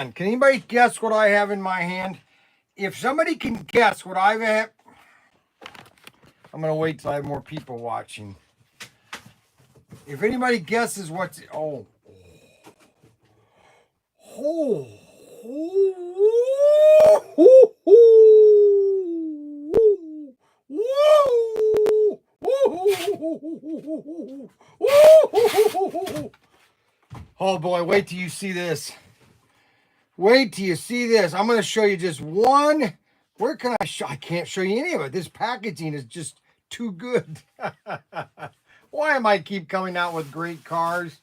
Can anybody guess what I have in my hand? If somebody can guess what I have, I'm going to wait till I have more people watching. If anybody guesses what's... Oh. Oh. Oh boy, wait till you see this. Wait till you see this. I'm going to show you just one. Where can I show? I can't show you any of it. This packaging is just too good. Why am I keep coming out with great cars,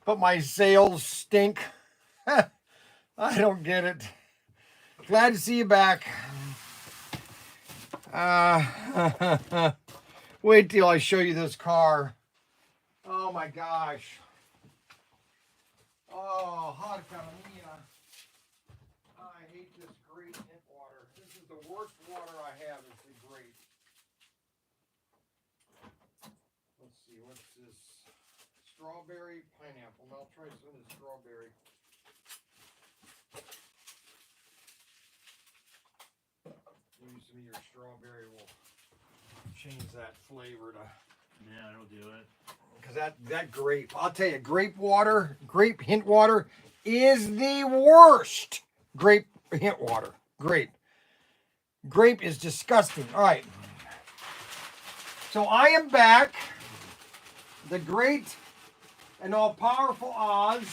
but my sales stink? I don't get it. Glad to see you back. Wait till I show you this car. Oh my gosh. Oh, hot calamina. I hate this great hint water. This is the worst water I have is the great. Let's see, what's this? Strawberry, pineapple. I'll try some of the strawberry. Maybe some of your strawberry will change that flavor to. Yeah, it'll do it. Because that grape, I'll tell you, grape hint water is the worst. Grape hint water. Grape is disgusting. All right. So I am back. The great and all-powerful Oz.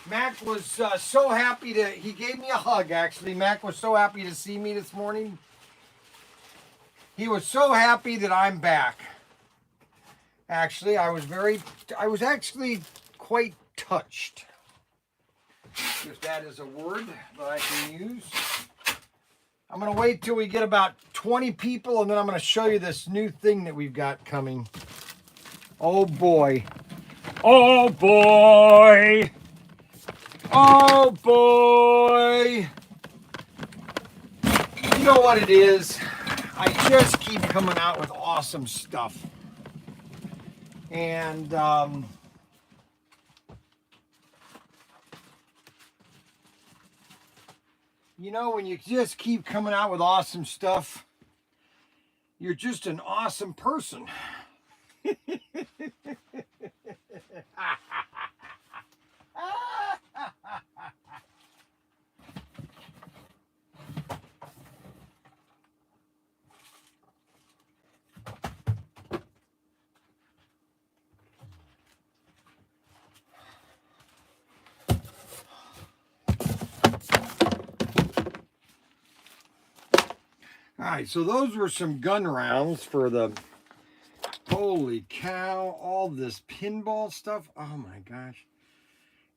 Mac was so happy he gave me a hug, actually. Mac was so happy to see me this morning. He was so happy that I'm back. Actually, I was actually quite touched. If that is a word that I can use. I'm going to wait till we get about 20 people, and then I'm going to show you this new thing that we've got coming. Oh, boy. Oh, boy. Oh, boy. You know what it is? I just keep coming out with awesome stuff. And, you know, when you just keep coming out with awesome stuff, you're just an awesome person. All right, so those were some gun rounds for the, holy cow, all this pinball stuff. Oh my gosh.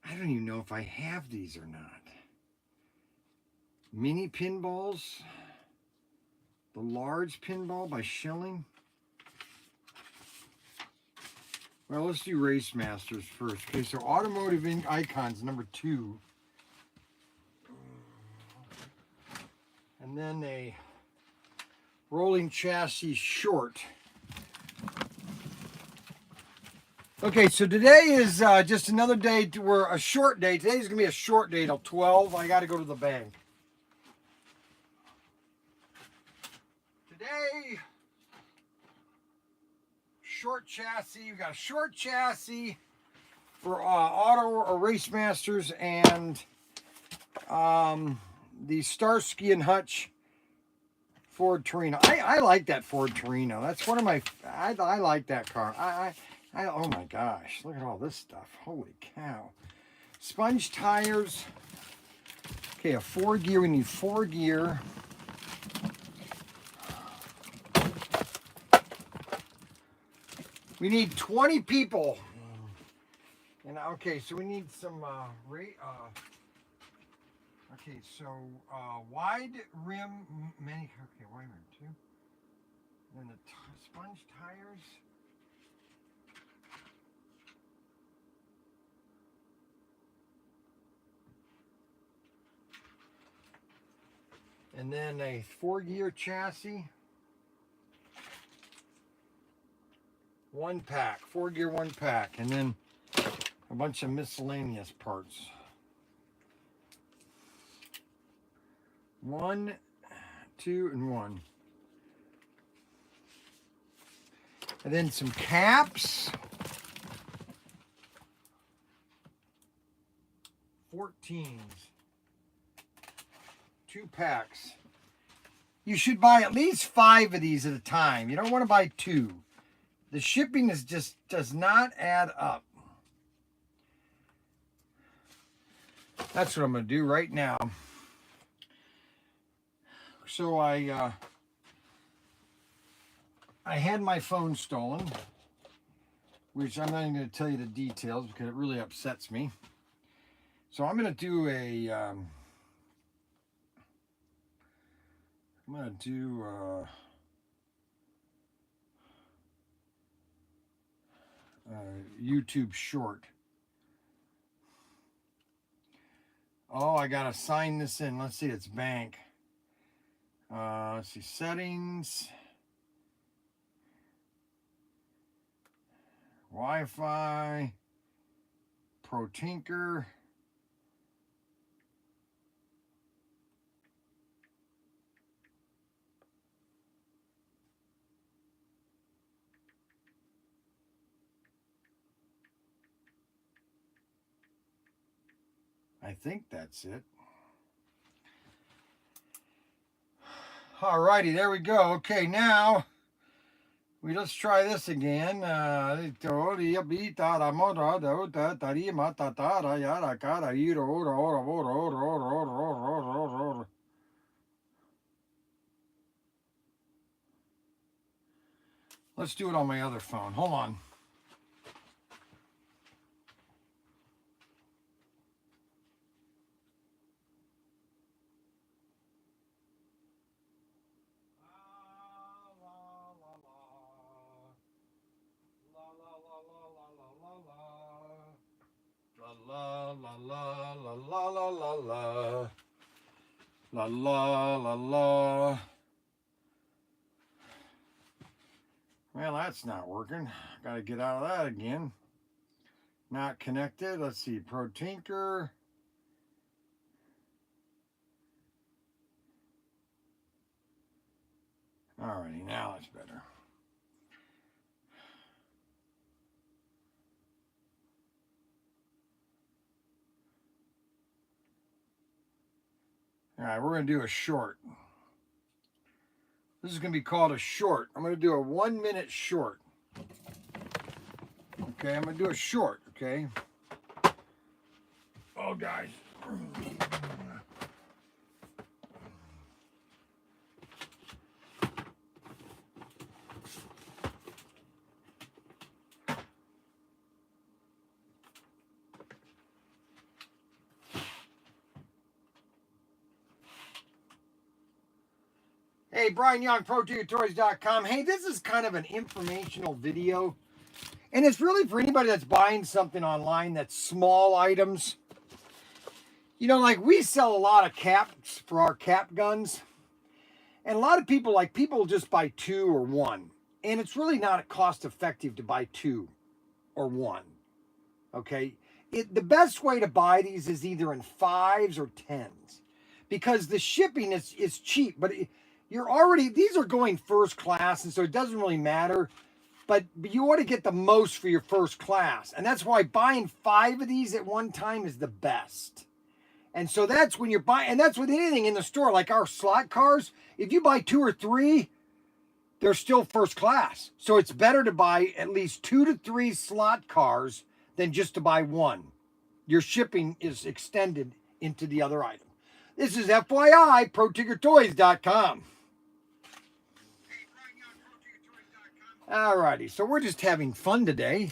I don't even know if I have these or not. Mini pinballs. The large pinball by Schilling. Well, let's do Race Masters first. Okay, so Automotive Icons, number 2. And then a Rolling Chassis short. Okay, so today is just another day. We're a short day. Today's going to be a short day till 12. I got to go to the bank. Today, short chassis. We've got a short chassis for Auto or Race Masters and the Starsky and Hutch Ford Torino. I like that Ford Torino. That's one of my. I like that car. Oh my gosh! Look at all this stuff. Holy cow! Sponge tires. Okay, a 4-gear. We need 4-gear. We need 20 people. And okay, so we need some okay, so wide rim many. Okay, wide rim 2. Then the sponge tires. And then a 4-gear chassis. 1 pack, 4-gear 1 pack, and then a bunch of miscellaneous parts. 1, 2, and 1. And then some caps. 14s. 2 packs. You should buy at least 5 of these at a time. You don't want to buy 2. The shipping is just does not add up. That's what I'm going to do right now. So I had my phone stolen, which I'm not even going to tell you the details because it really upsets me. So I'm going to do a YouTube short. Oh, I gotta sign this in. Let's see, it's bank. Let's see, settings, Wi-Fi, ProTinker. I think that's it. Alrighty, there we go. Okay, now let's try this again. Let's do it on my other phone. Hold on. La la la la la la la la la la la la. Well, that's not working. Gotta get out of that again. Not connected. Let's see, ProTinker. Alrighty, now it's better. All right, we're going to do a short. This is going to be called a short. I'm going to do a 1-minute short. Okay, I'm going to do a short, okay? Oh, guys. Hey, Brian Young, ProTinkerToys.com. Hey, this is kind of an informational video. And it's really for anybody that's buying something online that's small items. You know, like we sell a lot of caps for our cap guns. And a lot of people, people just buy 2 or 1. And it's really not cost effective to buy 2 or 1. Okay? The best way to buy these is either in 5s or 10s. Because the shipping is cheap. But these are going first class, and so it doesn't really matter. But you want to get the most for your first class. And that's why buying 5 of these at one time is the best. And so that's when you're buying, and that's with anything in the store, like our slot cars. If you buy 2 or 3, they're still first class. So it's better to buy at least 2 to 3 slot cars than just to buy 1. Your shipping is extended into the other item. This is FYI, ProTinkerToys.com. Alrighty, so we're just having fun today.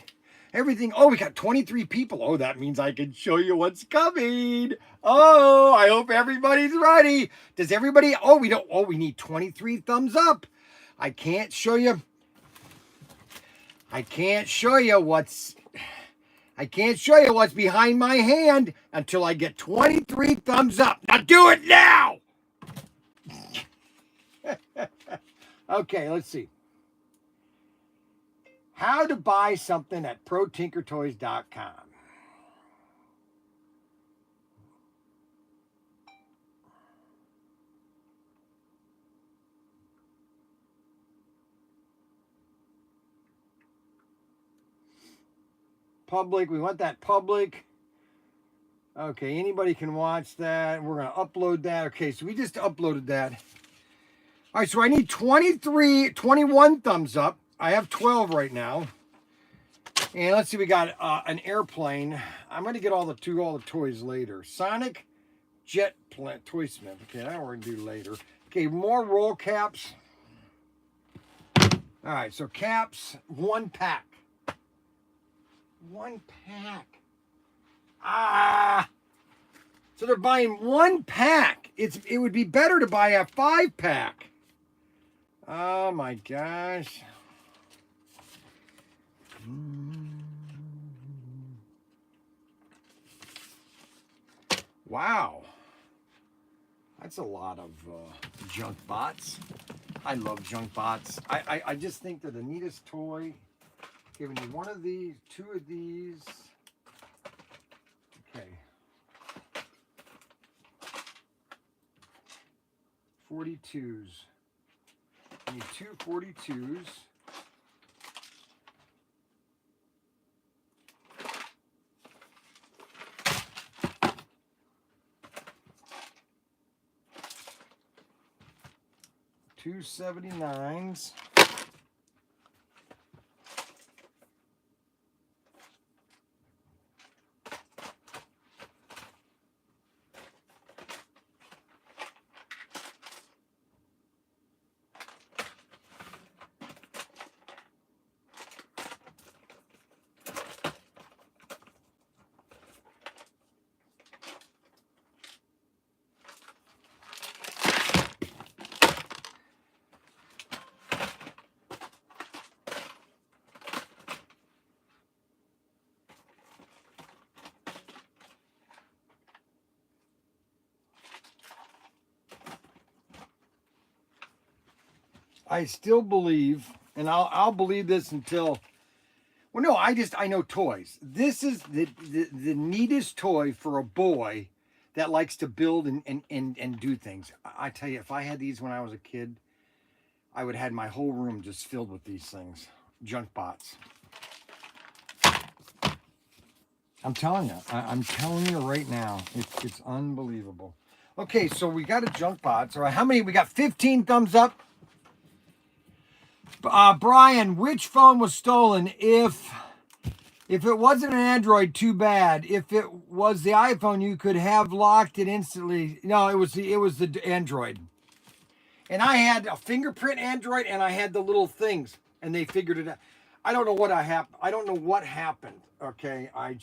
Everything, oh, we got 23 people. Oh, that means I can show you what's coming. Oh, I hope everybody's ready. Does everybody, we need 23 thumbs up. I can't show you what's behind my hand until I get 23 thumbs up. Now do it now. Okay, let's see. How to buy something at ProTinkerToys.com. Public. We want that public. Okay, anybody can watch that. We're going to upload that. Okay, so we just uploaded that. All right, so I need 21 thumbs up. I have 12 right now. And let's see, we got an airplane. I'm going to get all the toys later. Sonic Jet Toy Smith. Okay, that we're going to do later. Okay, more roll caps. All right, so caps, 1 pack. 1 pack. So they're buying 1 pack. It would be better to buy a 5-pack. Oh my gosh. Wow. That's a lot of junk bots. I love junk bots. I just think they're the neatest toy. Okay, we need 1 of these, 2 of these. Okay. 42s. I need 2 42s. Two 79s. I still believe, and I'll believe this until, well, no, I know toys. This is the neatest toy for a boy that likes to build and do things. I tell you, if I had these when I was a kid, I would have had my whole room just filled with these things. Junk bots. I'm telling you. I'm telling you right now. It's unbelievable. Okay, so we got a junk bot. So how many? We got 15 thumbs up. Brian, which phone was stolen? If it wasn't an Android, too bad. If it was the iPhone, you could have locked it instantly. No, it was the Android. And I had a fingerprint Android, and I had the little things, and they figured it out. I don't know what happened. I don't know what happened. Okay, I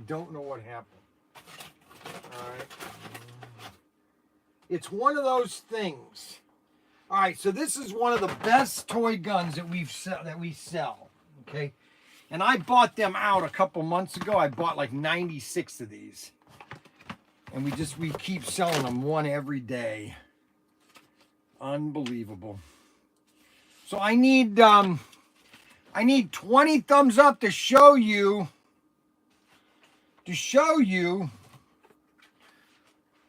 don't know what happened. All right. It's one of those things. All right, so this is one of the best toy guns that we sell. Okay, and I bought them out a couple months ago. I bought like 96 of these, and we keep selling them one every day. Unbelievable. So I need 20 thumbs up to show you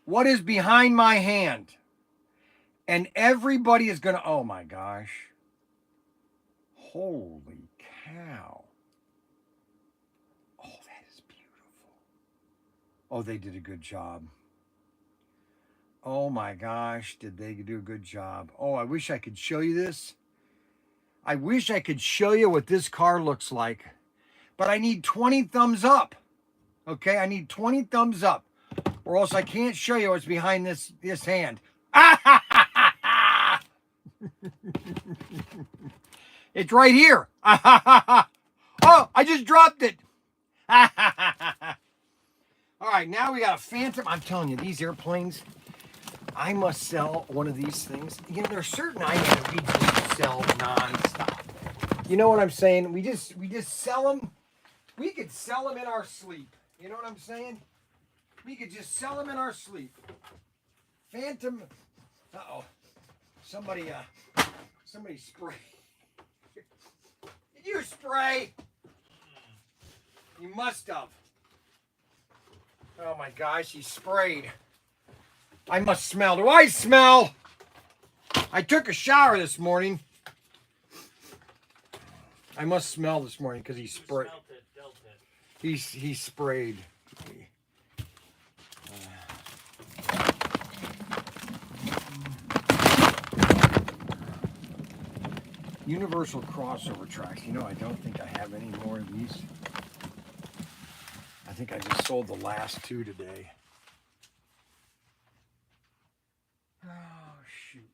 what is behind my hand. And everybody is going to, oh my gosh. Holy cow. Oh, that is beautiful. Oh, they did a good job. Oh my gosh, did they do a good job. Oh, I wish I could show you this. I wish I could show you what this car looks like. But I need 20 thumbs up. Okay, I need 20 thumbs up. Or else I can't show you what's behind this hand. It's right here. Oh, I just dropped it. All right, now we got a Phantom. I'm telling you, these airplanes, I must sell one of these things. You know, there are certain items that we just sell nonstop. You know what I'm saying? We just sell them. We could sell them in our sleep. You know what I'm saying? We could just sell them in our sleep. Phantom. Uh-oh. Somebody spray. Did you spray? You must have. Oh my gosh, he sprayed. I must smell. Do I smell? I took a shower this morning. I must smell this morning because he sprayed. He sprayed. Universal crossover tracks. You know, I don't think I have any more of these. I think I just sold the last 2 today. Oh, shoot.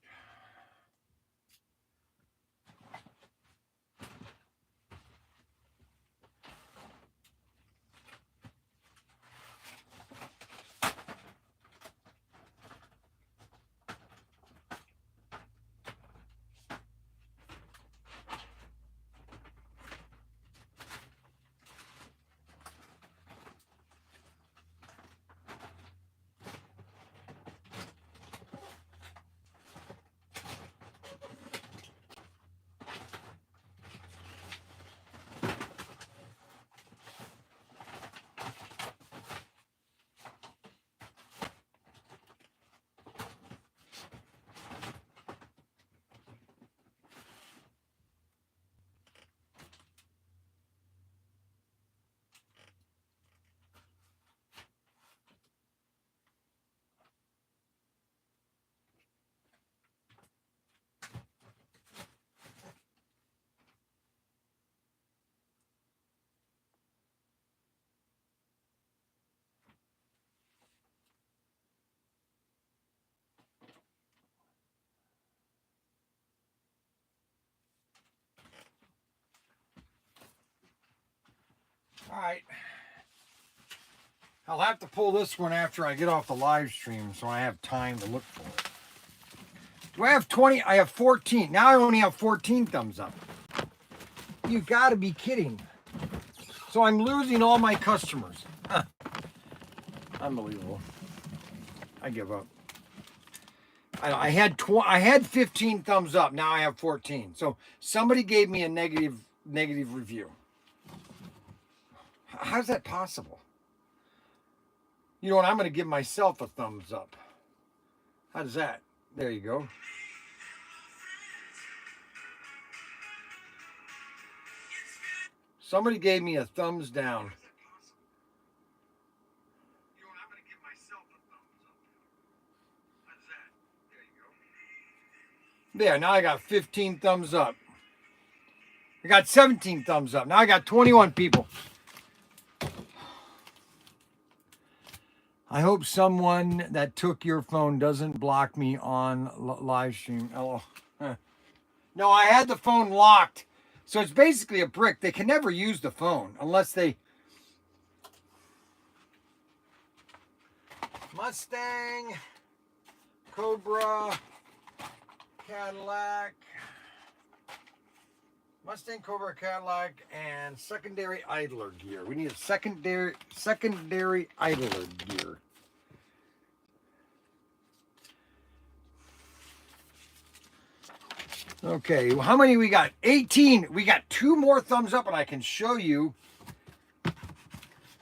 All right. I'll have to pull this one after I get off the live stream so I have time to look for it. Do I have 20? I have 14. Now I only have 14 thumbs up. You gotta be kidding. So I'm losing all my customers. Huh. Unbelievable. I give up. I had 15 thumbs up. Now I have 14. So somebody gave me a negative review. How's that possible? You know what? I'm going to give myself a thumbs up. How does that? There you go. Somebody gave me a thumbs down. There, now I got 15 thumbs up. I got 17 thumbs up. Now I got 21 people. I hope someone that took your phone doesn't block me on live stream. Oh, no, I had the phone locked. So it's basically a brick. They can never use the phone unless they... Mustang, Cobra, Cadillac, Mustang, Cobra, Cadillac, and secondary idler gear. We need a secondary idler gear. Okay, how many we got? 18. We got 2 more thumbs up, and I can show you.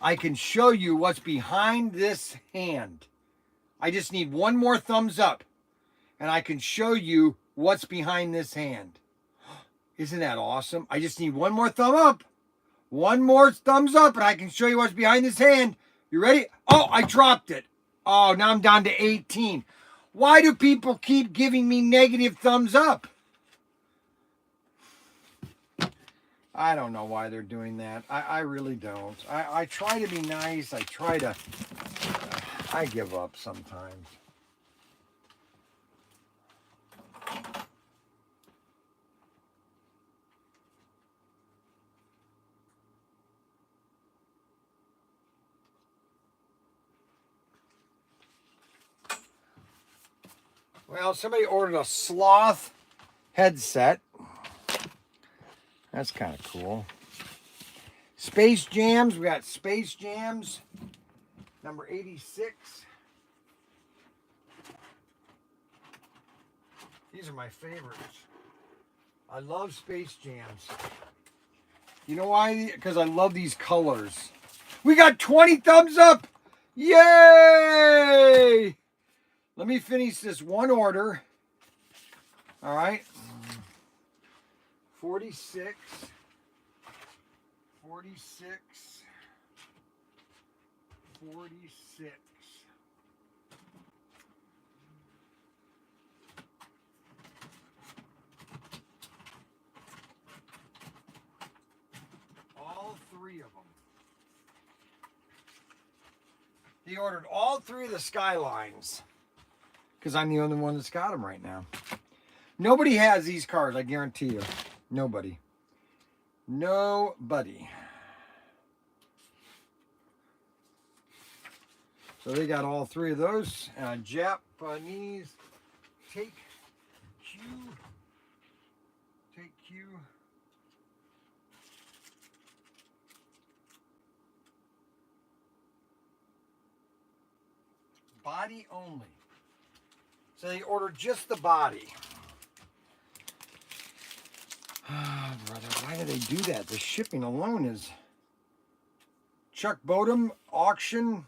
What's behind this hand. I just need 1 more thumbs up, and I can show you what's behind this hand. Isn't that awesome? I just need 1 more thumb up. 1 more thumbs up, and I can show you what's behind this hand. You ready? Oh, I dropped it. Oh, now I'm down to 18. Why do people keep giving me negative thumbs up? I don't know why they're doing that. I really don't. I try to be nice. I give up sometimes. Well, somebody ordered a sloth headset. That's kind of cool. Space Jams. We got Space Jams. Number 86. These are my favorites. I love Space Jams. You know why? Because I love these colors. We got 20 thumbs up. Yay! Let me finish this one order. All right. 46. 46. 46. All three of them. He ordered all three of the Skylines because I'm the only one that's got them right now. Nobody has these cars, I guarantee you. Nobody. Nobody. So they got all three of those. Japanese. Take Q. Take Q. Body only. So they ordered just the body. Oh, brother, why do they do that? The shipping alone is... Chuck Bodum, auction.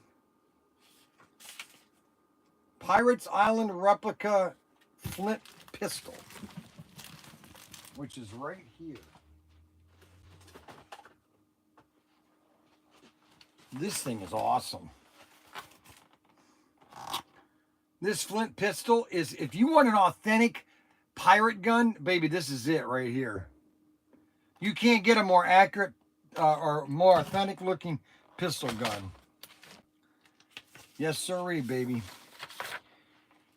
Pirates Island replica flint pistol. Which is right here. This thing is awesome. This flint pistol is, if you want an authentic pirate gun, baby, this is it right here. You can't get a more accurate or more authentic looking pistol gun. Yes, sirree, baby.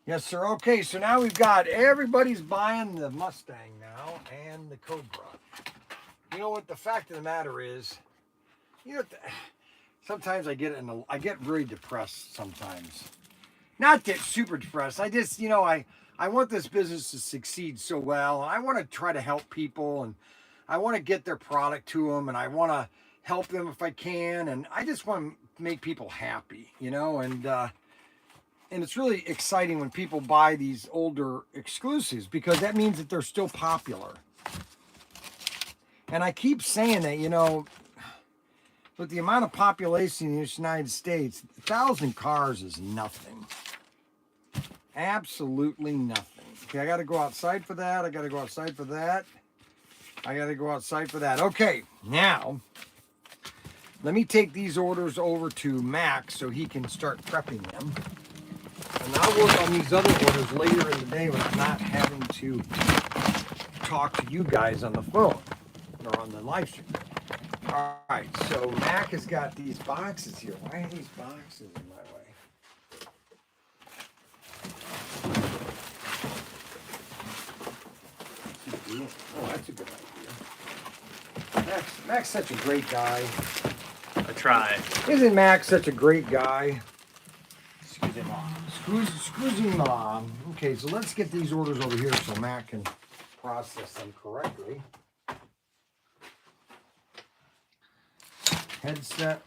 Yes, sir. Okay, so now we've got, everybody's buying the Mustang now and the Cobra. You know what the fact of the matter is, you know, sometimes I get very depressed sometimes. Not that super depressed. I just, you know, I want this business to succeed so well. And I want to try to help people. And I want to get their product to them. And I want to help them if I can. And I just want to make people happy, you know. And it's really exciting when people buy these older exclusives. Because that means that they're still popular. And I keep saying that, you know, with the amount of population in the United States, 1,000 cars is nothing. Absolutely nothing. Okay, I got to go outside for that. I got to go outside for that. I got to go outside for that. Okay, now, let me take these orders over to Max so he can start prepping them. And I'll work on these other orders later in the day when I'm not having to talk to you guys on the phone or on the live stream. All right, so Mac has got these boxes here. Why are these boxes in my way? Oh, that's a good idea. Mac's such a great guy. I try. Isn't Mac such a great guy? Excuse him, Mom. Excuse me, Mom. Okay, so let's get these orders over here so Mac can process them correctly. Headset.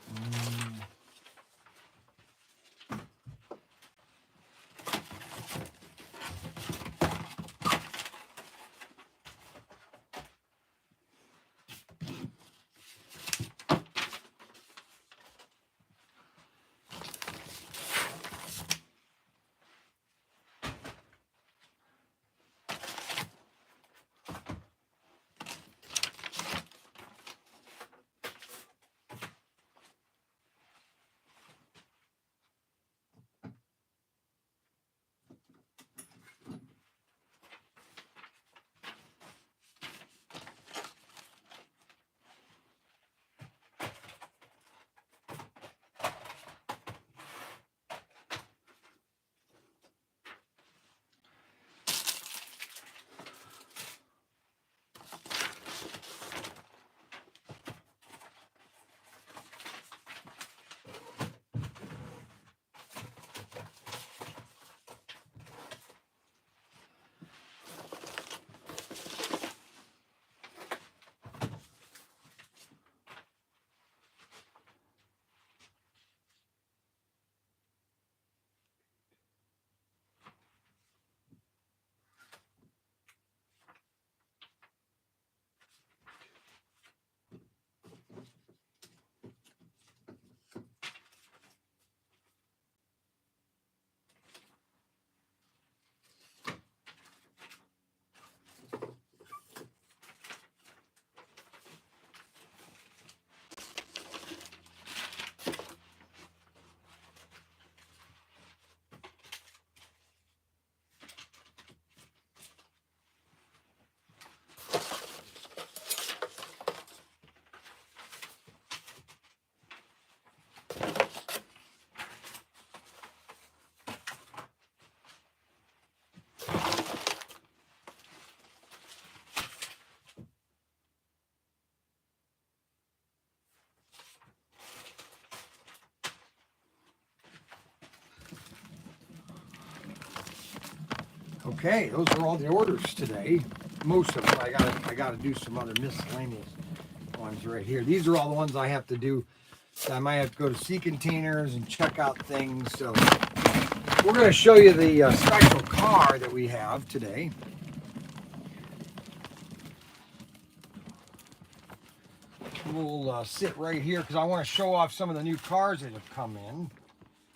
Okay, those are all the orders today. Most of them. I gotta do some other miscellaneous ones right here. These are all the ones I have to do. I might have to go to sea containers and check out things. So we're going to show you the special car that we have today. We'll sit right here because I want to show off some of the new cars that have come in.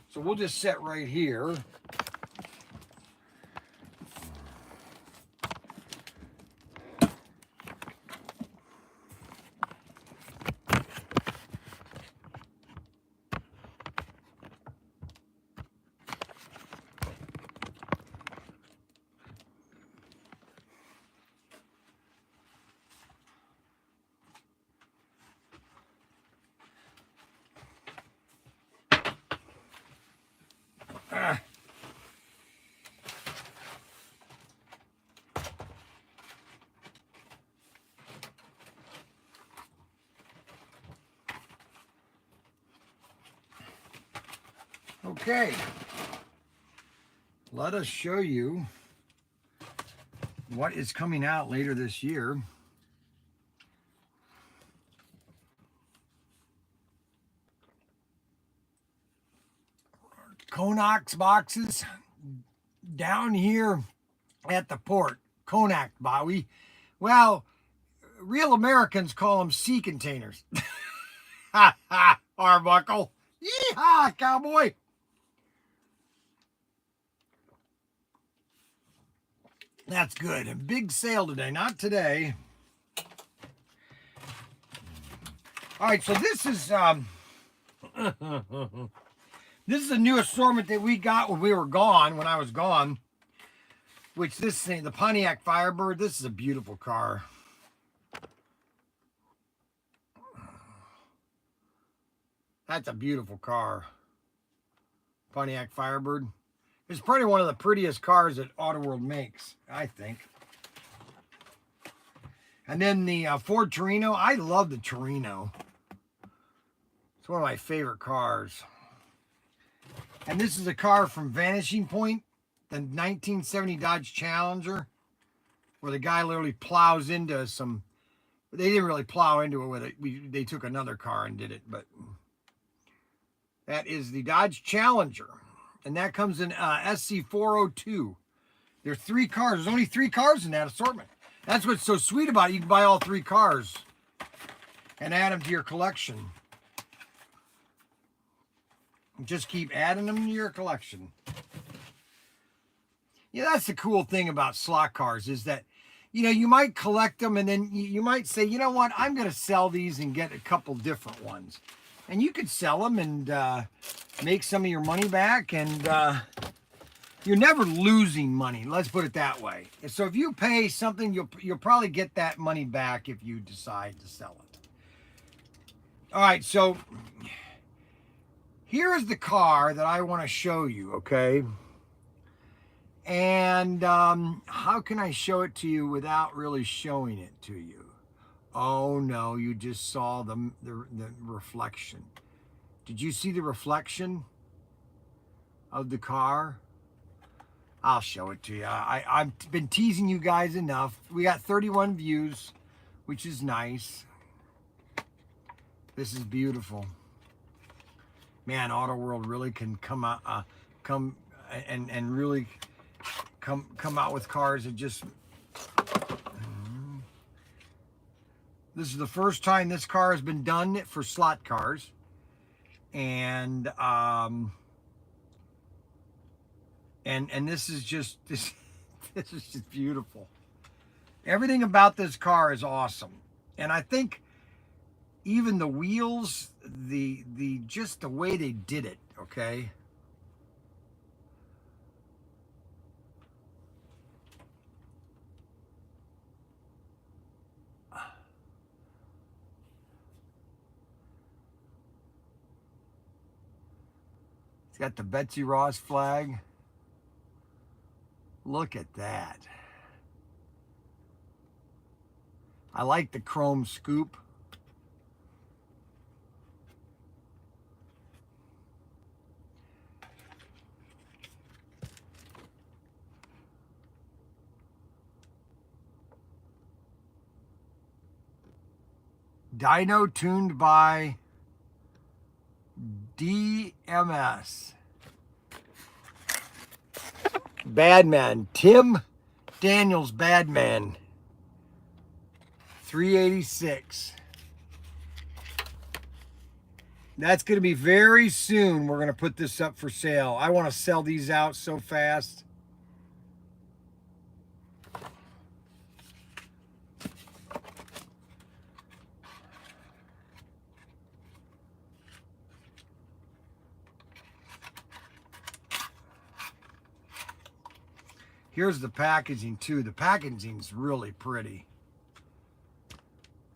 So we'll just sit right here. Okay, let us show you what is coming out later this year. Conox boxes down here at the port. Conac bowie. Well, real Americans call them sea containers. Ha ha, Arbuckle. Yeehaw, cowboy. That's good. A big sale today. Not today. All right, so this is this is a new assortment that we got when we were gone, when I was gone. Which this thing, the Pontiac Firebird, this is a beautiful car. That's a beautiful car. Pontiac Firebird. It's probably one of the prettiest cars that Auto World makes, I think. And then the Ford Torino. I love the Torino. It's one of my favorite cars. And this is a car from Vanishing Point, the 1970 Dodge Challenger, where the guy literally plows into some. They didn't really plow into it with it. They took another car and did it, but that is the Dodge Challenger. And that comes in SC402. There are 3 cars. There's only 3 cars in that assortment. That's what's so sweet about it. You can buy all 3 cars and add them to your collection. Just keep adding them to your collection. Yeah, that's the cool thing about slot cars is that, you know, you might collect them and then you might say, you know what, I'm going to sell these and get a couple different ones. And you could sell them and make some of your money back, and you're never losing money. Let's put it that way. And so if you pay something, you'll probably get that money back if you decide to sell it. All right, so here is the car that I want to show you, okay? And how can I show it to you without really showing it to you? Oh no, you just saw the reflection. Did you see the reflection of the car? I'll show it to you. I've been teasing you guys enough. We got 31 views, which is nice. This is beautiful. Man, Auto World really can come out, and really come out with cars that just. This is the first time this car has been done for slot cars, and this is just this is just beautiful. Everything about this car is awesome, and I think even the wheels, the just the way they did it, okay. It's got the Betsy Ross flag. Look at that. I like the chrome scoop. Dyno tuned by DMS. Badman. Tim Daniels Badman. 386. That's going to be very soon. We're going to put this up for sale. I want to sell these out so fast. Here's the packaging too. The packaging's really pretty.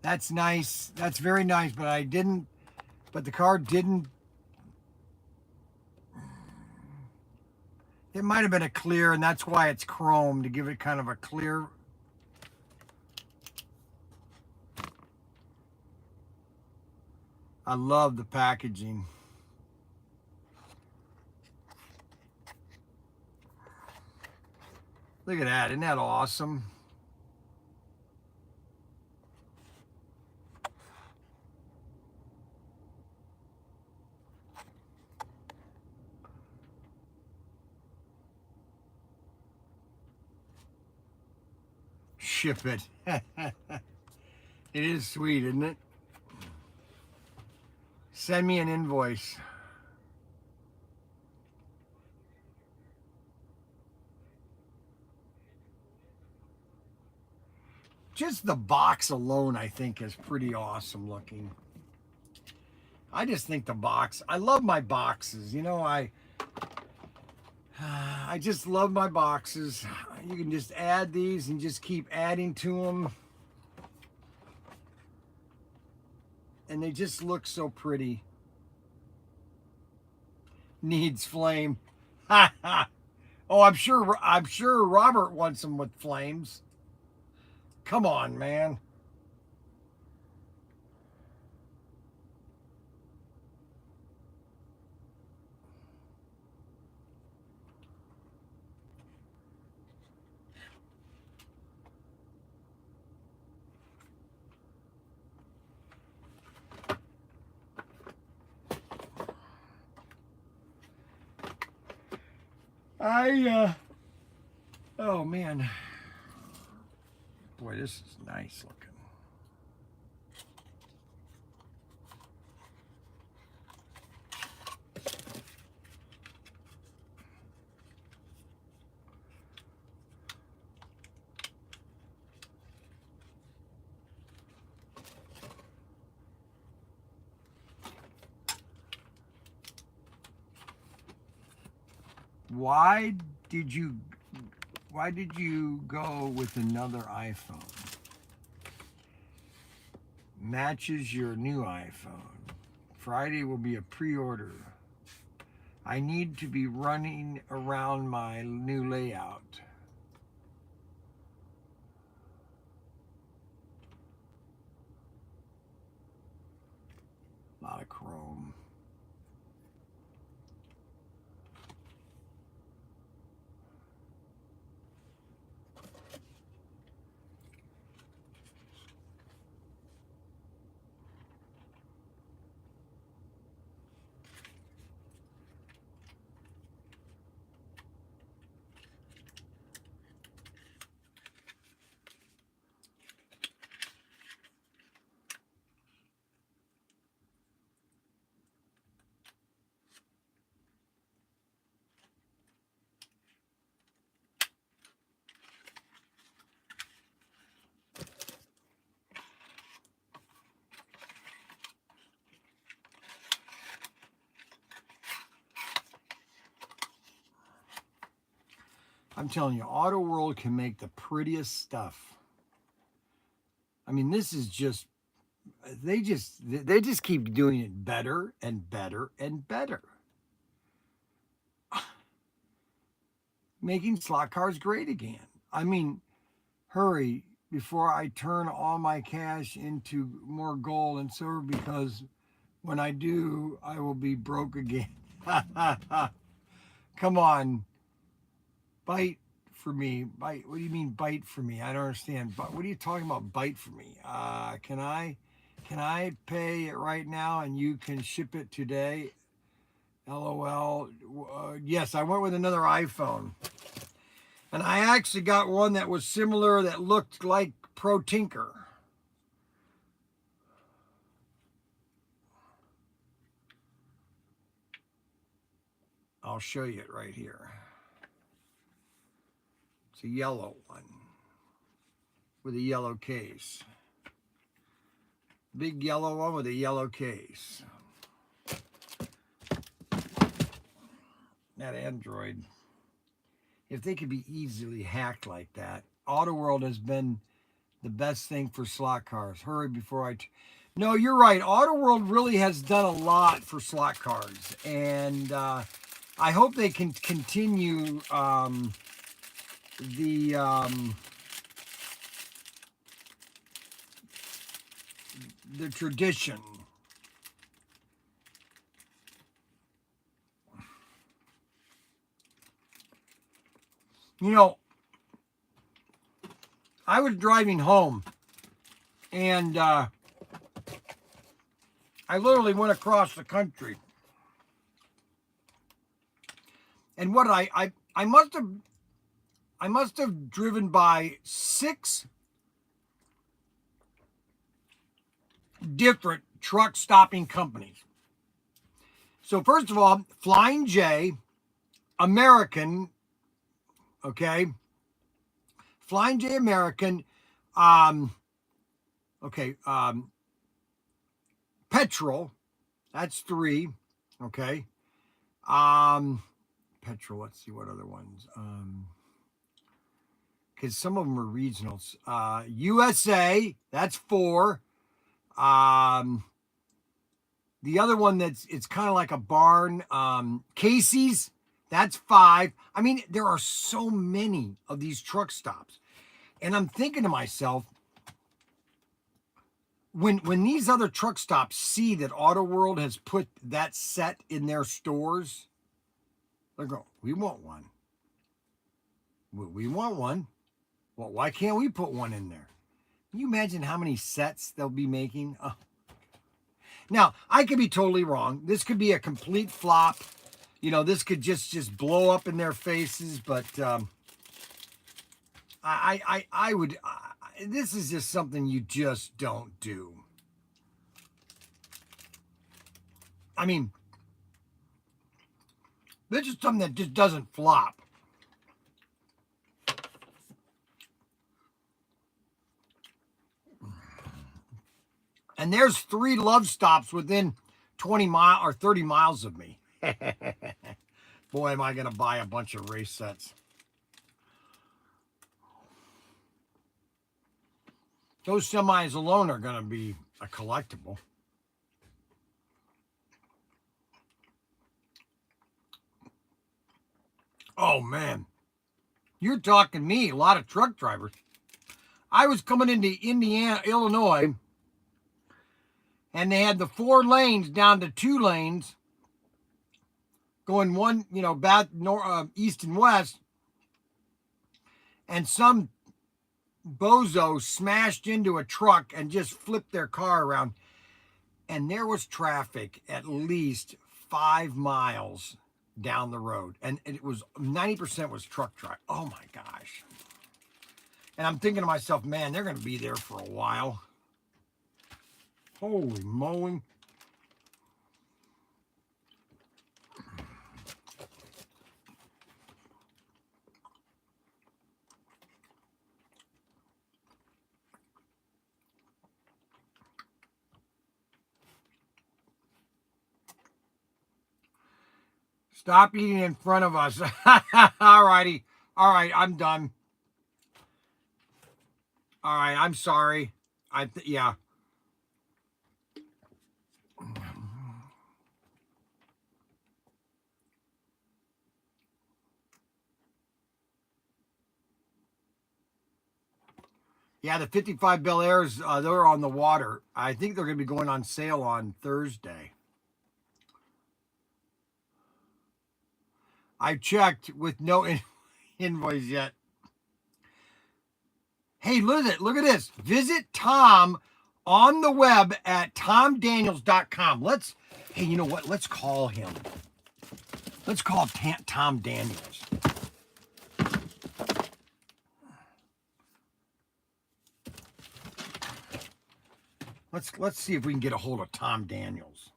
That's nice. That's very nice, but the card didn't. It might have been a clear, and that's why it's chrome, to give it kind of a clear. I love the packaging. Look at that. Isn't that awesome? Ship it. It is sweet, isn't it? Send me an invoice. Just the box alone, I think, is pretty awesome looking. I just think the box, I love my boxes. You know, I just love my boxes. You can just add these and just keep adding to them. And they just look so pretty. Needs flame. Oh, I'm sure Robert wants them with flames. Come on, man. Oh man. Boy, this is nice looking. Why did you go with another iPhone? Matches your new iPhone. Friday will be a pre-order. I need to be running around my new layout. A lot of chrome. I'm telling you, Auto World can make the prettiest stuff. I mean, this is just, they just keep doing it better and better and better. Making slot cars great again. I mean, hurry before I turn all my cash into more gold and silver, because when I do, I will be broke again. Come on. Bite for me. Bite. What do you mean bite for me? I don't understand. But what are you talking about? Bite for me? Can I Can I pay it right now and you can ship it today? LOL. Yes, I went with another iPhone. And I actually got one that was similar that looked like ProTinker. I'll show you it right here. It's a yellow one with a yellow case. Big yellow one with a yellow case. That Android, if they could be easily hacked like that. AutoWorld has been the best thing for slot cars. Hurry before I... No, you're right. AutoWorld really has done a lot for slot cars. And I hope they can continue the... the tradition. You know, I was driving home and I literally went across the country. And what I must have driven by 6 different truck stopping companies. So first of all, Flying J, American, okay, Flying J American, Petrol, that's 3, okay, Petrol, let's see what other ones, because some of them are regionals, USA, that's 4, the other one it's kind of like a barn, Casey's, that's 5. I mean, there are so many of these truck stops. And I'm thinking to myself, when these other truck stops see that AutoWorld has put that set in their stores, they're going, we want one. We want one. Well, why can't we put one in there? Can you imagine how many sets they'll be making? Oh. Now, I could be totally wrong. This could be a complete flop. You know, this could just blow up in their faces, but I would, this is just something you just don't do. I mean, this is something that just doesn't flop. And there's 3 love stops within 20 miles or 30 miles of me. Boy, am I going to buy a bunch of race sets. Those semis alone are going to be a collectible. Oh, man. You're talking me, a lot of truck drivers. I was coming into Illinois, and they had the 4 lanes down to 2 lanes, going one, back east and west, and some bozo smashed into a truck and just flipped their car around, and there was traffic at least 5 miles down the road, and it was 90% was truck traffic. Oh my gosh. And I'm thinking to myself, man, they're going to be there for a while. Holy moly. Stop eating in front of us. All righty. All right, I'm done. All right, I'm sorry. Yeah. Yeah, the 55 Bel Airs, they're on the water. I think they're going to be going on sale on Thursday. I checked with no invoice yet. Hey, look at this. Visit Tom on the web at tomdaniels.com. Hey, you know what? Let's call him. Let's call Tom Daniels. Let's see if we can get a hold of Tom Daniels.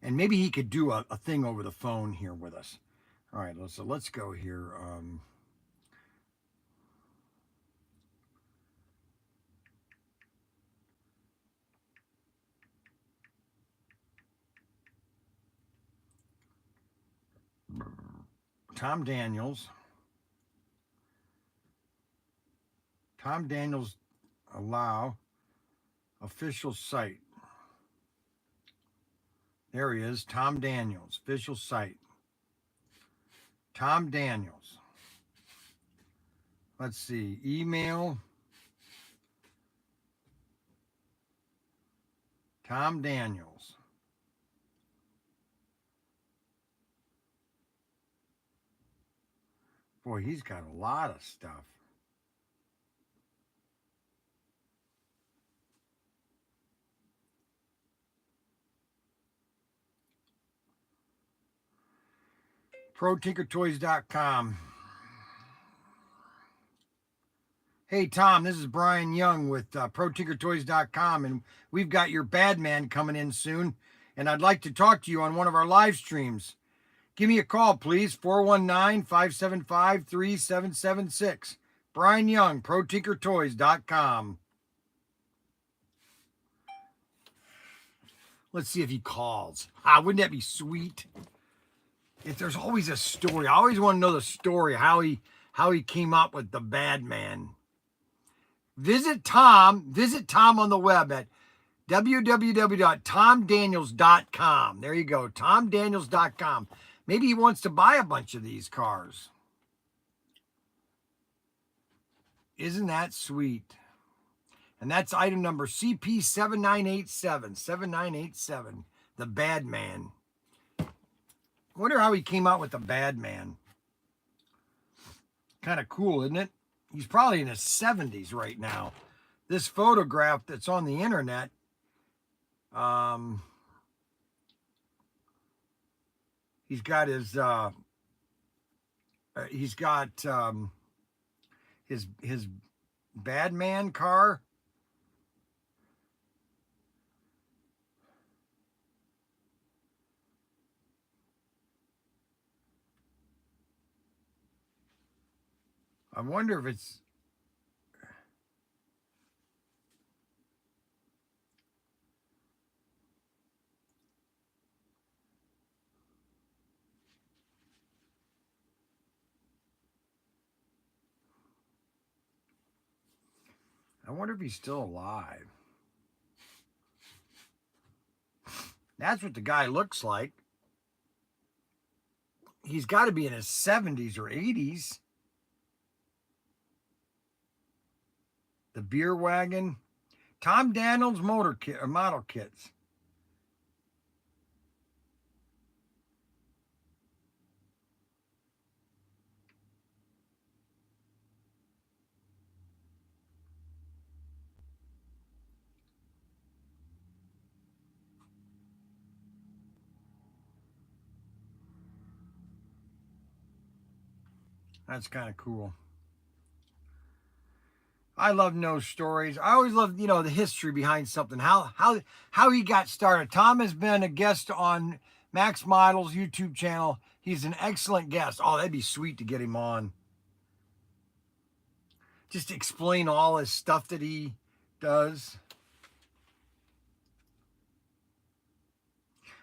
And maybe he could do a thing over the phone here with us. All right, so let's go here. Tom Daniels. Tom Daniels allow official site. There he is, Tom Daniels, official site. Tom Daniels. Let's see, email. Tom Daniels. Boy, he's got a lot of stuff. ProTinkerToys.com. Hey, Tom, this is Brian Young with ProTinkerToys.com, and we've got your Badman coming in soon, and I'd like to talk to you on one of our live streams. Give me a call, please, 419-575-3776. Brian Young, ProTinkerToys.com. Let's see if he calls. Wouldn't that be sweet? If there's always a story. I always want to know the story, how he came up with the Badman. Visit Tom on the web at www.tomdaniels.com. There you go, tomdaniels.com. Maybe he wants to buy a bunch of these cars. Isn't that sweet? And that's item number CP7987, 7987, the Badman. I wonder how he came out with the Badman. Kind of cool, isn't it? He's probably in his 70s right now. This photograph that's on the internet, he's got his his Badman car. I wonder if it's... I wonder if he's still alive. That's what the guy looks like. He's got to be in his 70s or 80s. The beer wagon. Tom Daniels motor kit or model kits. That's kind of cool. I love no stories. I always love, the history behind something. How he got started. Tom has been a guest on Max Model's YouTube channel. He's an excellent guest. Oh, that'd be sweet to get him on. Just explain all his stuff that he does.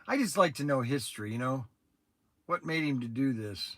I just like to know history, what made him to do this.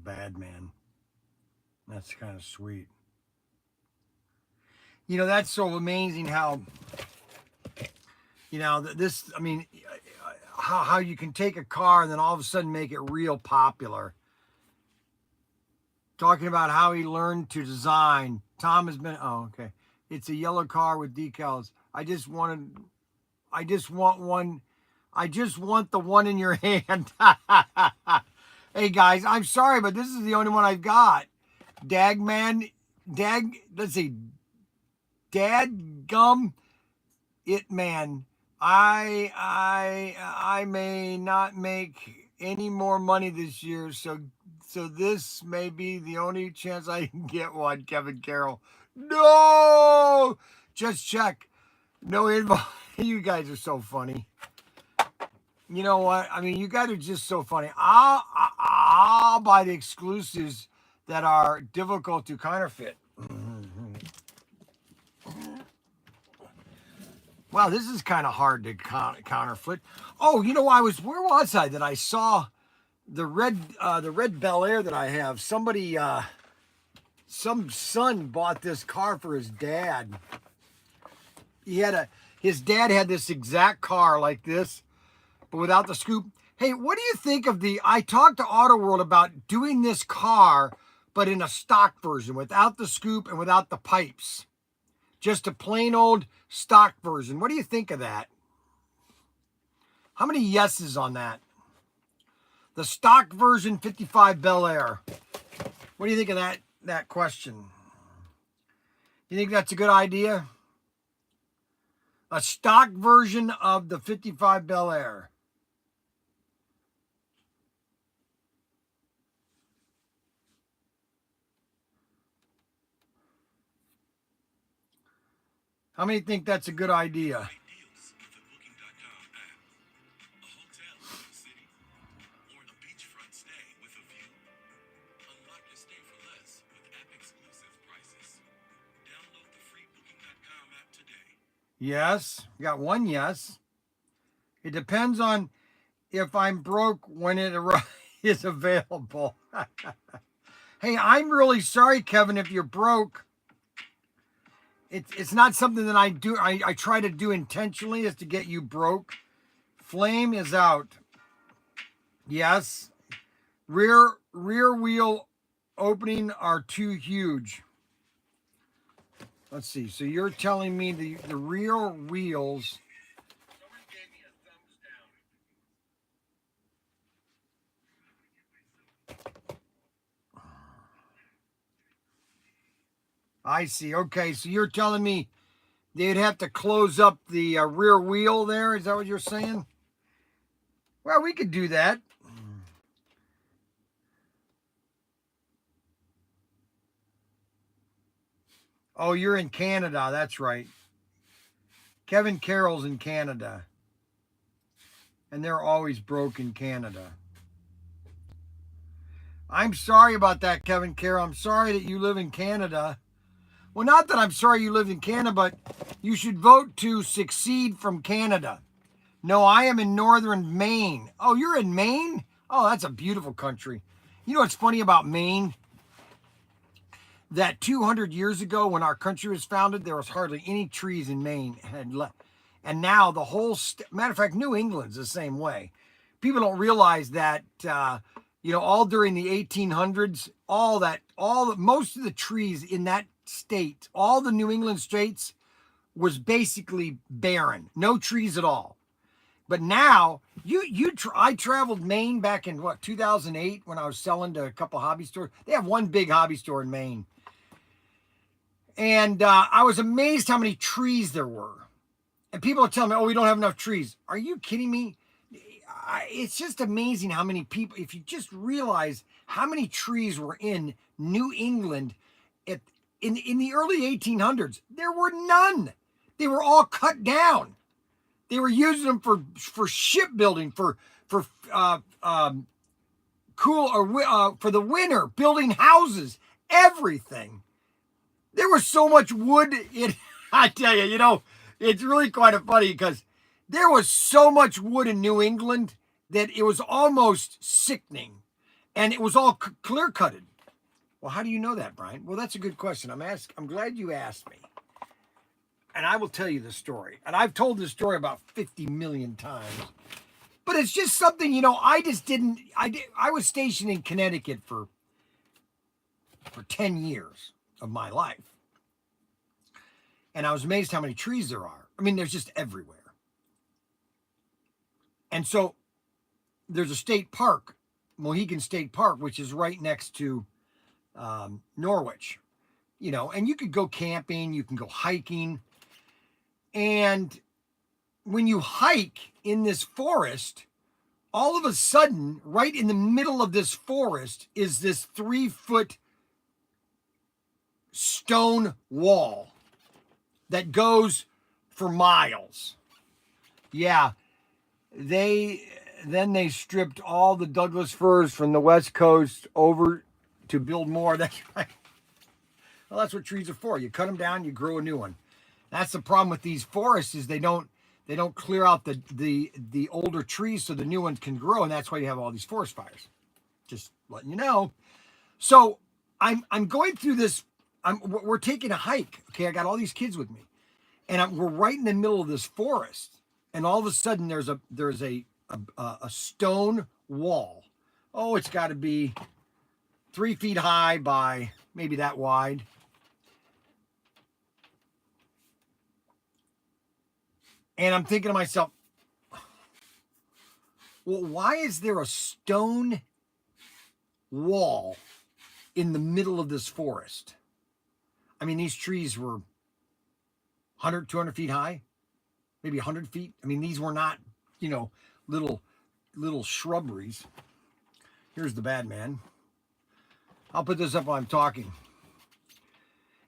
bad, man. That's kind of sweet. You know, that's so amazing how, you know, this, I mean, how you can take a car and then all of a sudden make it real popular. Talking about how he learned to design. Tom has been, oh, okay. It's a yellow car with decals. I just want one. I just want the one in your hand. Hey guys, I'm sorry, but this is the only one I've got. Let's see. Dadgum it man. I may not make any more money this year, so this may be the only chance I can get one, Kevin Carroll. No! Just check. No invite. You guys are so funny. You know what? I mean, you guys are just so funny. I'll buy the exclusives that are difficult to counterfeit. Wow, this is kind of hard to counterfeit. Oh, you know, where was I that I saw the red Bel Air that I have? Somebody, some son bought this car for his dad. His dad had this exact car like this, but without the scoop. Hey, what do you think of I talked to Auto World about doing this car, but in a stock version, without the scoop and without the pipes. Just a plain old stock version. What do you think of that? How many yeses on that? The stock version 55 Bel Air. What do you think of that question? You think that's a good idea? A stock version of the 55 Bel Air. How many think that's a good idea? Yes, got one yes. It depends on if I'm broke when it is available. Hey, I'm really sorry, Kevin, if you're broke. It's not something that I do. I try to do intentionally is to get you broke. Flame is out. Yes. Rear wheel opening are too huge. Let's see. So you're telling me the rear wheels. Someone gave me a thumbs down. I see. Okay, so you're telling me they'd have to close up the rear wheel there? Is that what you're saying? Well, we could do that. Oh, you're in Canada. That's right. Kevin Carroll's in Canada. And they're always broke in Canada. I'm sorry about that, Kevin Carroll. I'm sorry that you live in Canada. Well, not that I'm sorry you live in Canada, but you should vote to secede from Canada. No, I am in northern Maine. Oh, you're in Maine? Oh, that's a beautiful country. You know what's funny about Maine? That 200 years ago when our country was founded, there was hardly any trees in Maine. And now the whole, matter of fact, New England's the same way. People don't realize that, all during the 1800s, most of the trees in that state, all the New England states was basically barren, no trees at all. But now I traveled Maine back in 2008 when I was selling to a couple hobby stores. They have one big hobby store in Maine. And I was amazed how many trees there were. And people are telling me, oh, we don't have enough trees. Are you kidding me? It's just amazing how many people, if you just realize how many trees were in New England in the early 1800s, there were none. They were all cut down. They were using them for shipbuilding, for the winter, building houses, everything. There was so much wood I tell you, it's really quite funny because there was so much wood in New England that it was almost sickening. and it was all clear cutted. Well, how do you know that, Brian? Well, that's a good question. I'm glad you asked me. And I will tell you the story. And I've told this story about 50 million times. But it's just something, I just didn't. I was stationed in Connecticut for 10 years of my life. And I was amazed how many trees there are. I mean, there's just everywhere. And so there's a state park, Mohegan State Park, which is right next to Norwich, and you could go camping, you can go hiking. And when you hike in this forest, all of a sudden, right in the middle of this forest is this 3-foot stone wall that goes for miles. Yeah, they stripped all the Douglas firs from the West Coast over to build more. That's right. Well, that's what trees are for. You cut them down, you grow a new one. That's the problem with these forests is they don't clear out the older trees so the new ones can grow, and that's why you have all these forest fires. Just letting you know. So I'm going through this. We're taking a hike. Okay, I got all these kids with me, and we're right in the middle of this forest, and all of a sudden there's a stone wall. Oh, it's got to be 3 feet high by maybe that wide. And I'm thinking to myself, well, why is there a stone wall in the middle of this forest? I mean, these trees were 100, 200 feet high, maybe 100 feet. I mean, these were not, little shrubberies. Here's the bad man. I'll put this up while I'm talking.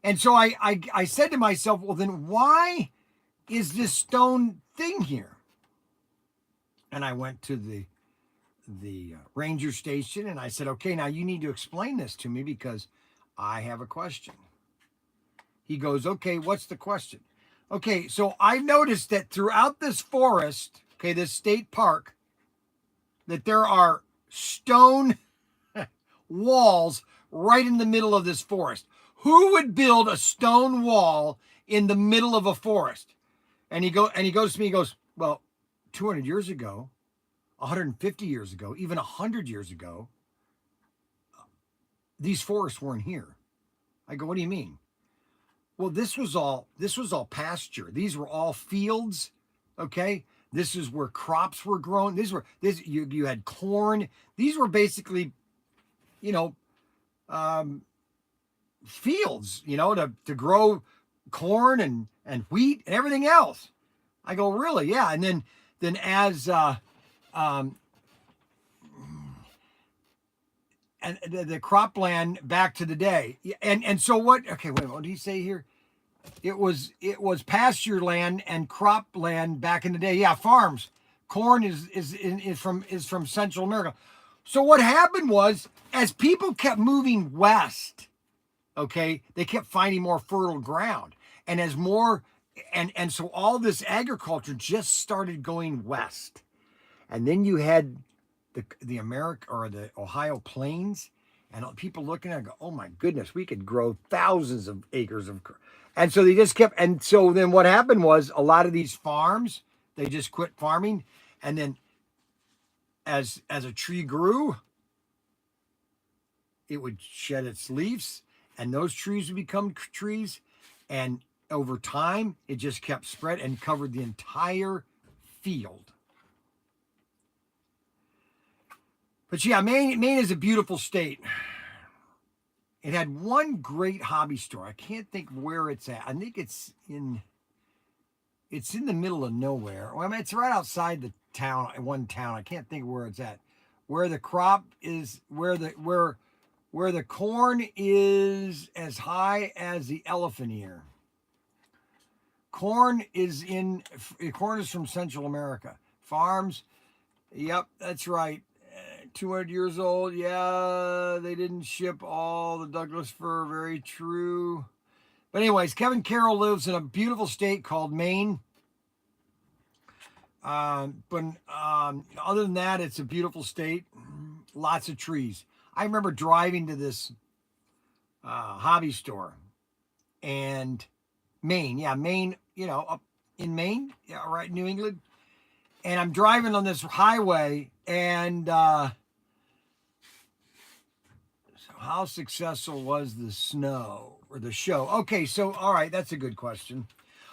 And so I said to myself, well, then why is this stone thing here? And I went to the ranger station and I said, okay, now you need to explain this to me because I have a question. He goes, okay, what's the question? Okay, so I've noticed that throughout this forest, okay, this state park, that there are stone walls right in the middle of this forest. Who would build a stone wall in the middle of a forest? And he goes to me, he goes, well, 200 years ago, 150 years ago, even 100 years ago, these forests weren't here. I go, what do you mean? Well, this was all pasture. These were all fields. Okay. This is where crops were grown. You had corn. These were basically, fields, to grow corn and wheat and everything else. I go, really? Yeah. And then as and the cropland back to the day. And so what? Okay, wait. What did he say here? It was pasture land and cropland back in the day. Yeah, farms. Corn is from Central America. So what happened was, as people kept moving west, okay, they kept finding more fertile ground, and as more, and so all this agriculture just started going west, and then you had the Ohio plains, and people looking at it go, oh my goodness, we could grow thousands of acres of, and so they just kept, and so then what happened was a lot of these farms, they just quit farming, and then as a tree grew, it would shed its leaves, and those trees would become trees, and over time, it just kept spread and covered the entire field. But yeah, Maine is a beautiful state. It had one great hobby store. I can't think where it's at. I think it's in the middle of nowhere. Well, I mean, it's right outside the town, one town. I can't think where it's at. Where the crop is, where the corn is as high as the elephant ear. Corn is from Central America. Farms, yep, that's right. 200 years old. Yeah, they didn't ship all the Douglas fir. Very true. But anyways, Kevin Carroll lives in a beautiful state called Maine. But other than that, it's a beautiful state. Lots of trees. I remember driving to this hobby store and Maine, up in Maine, yeah, right, New England. And I'm driving on this highway, and so how successful was the snow or the show? Okay, so all right, that's a good question.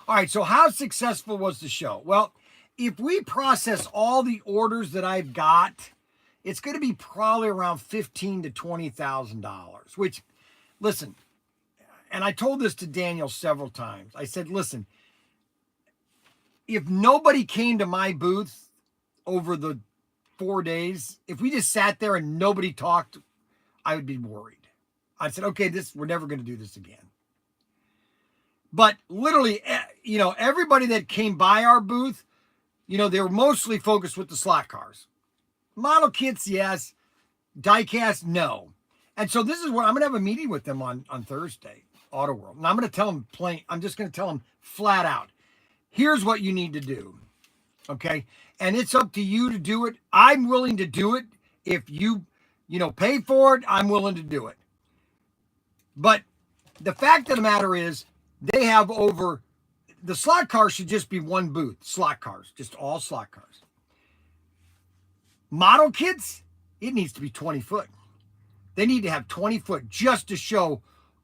All right, so how successful was the show? Well, if we process all the orders that I've got, it's going to be probably around $15,000 to $20,000. Which, listen, and I told this to Daniel several times. I said, listen, if nobody came to my booth over the 4 days, if we just sat there and nobody talked, I would be worried. I said, okay, we're never going to do this again. But literally, everybody that came by our booth, they were mostly focused with the slot cars. Model kits, yes. Diecast, no. And so this is what I'm going to have a meeting with them on Thursday, Auto World. And I'm going to tell them I'm just going to tell them flat out, here's what you need to do. Okay. And it's up to you to do it. I'm willing to do it. If you pay for it, I'm willing to do it. But the fact of the matter is, they have the slot cars should just be one booth. Slot cars, just all slot cars. Model kits, it needs to be 20 foot. They need to have 20 foot just to show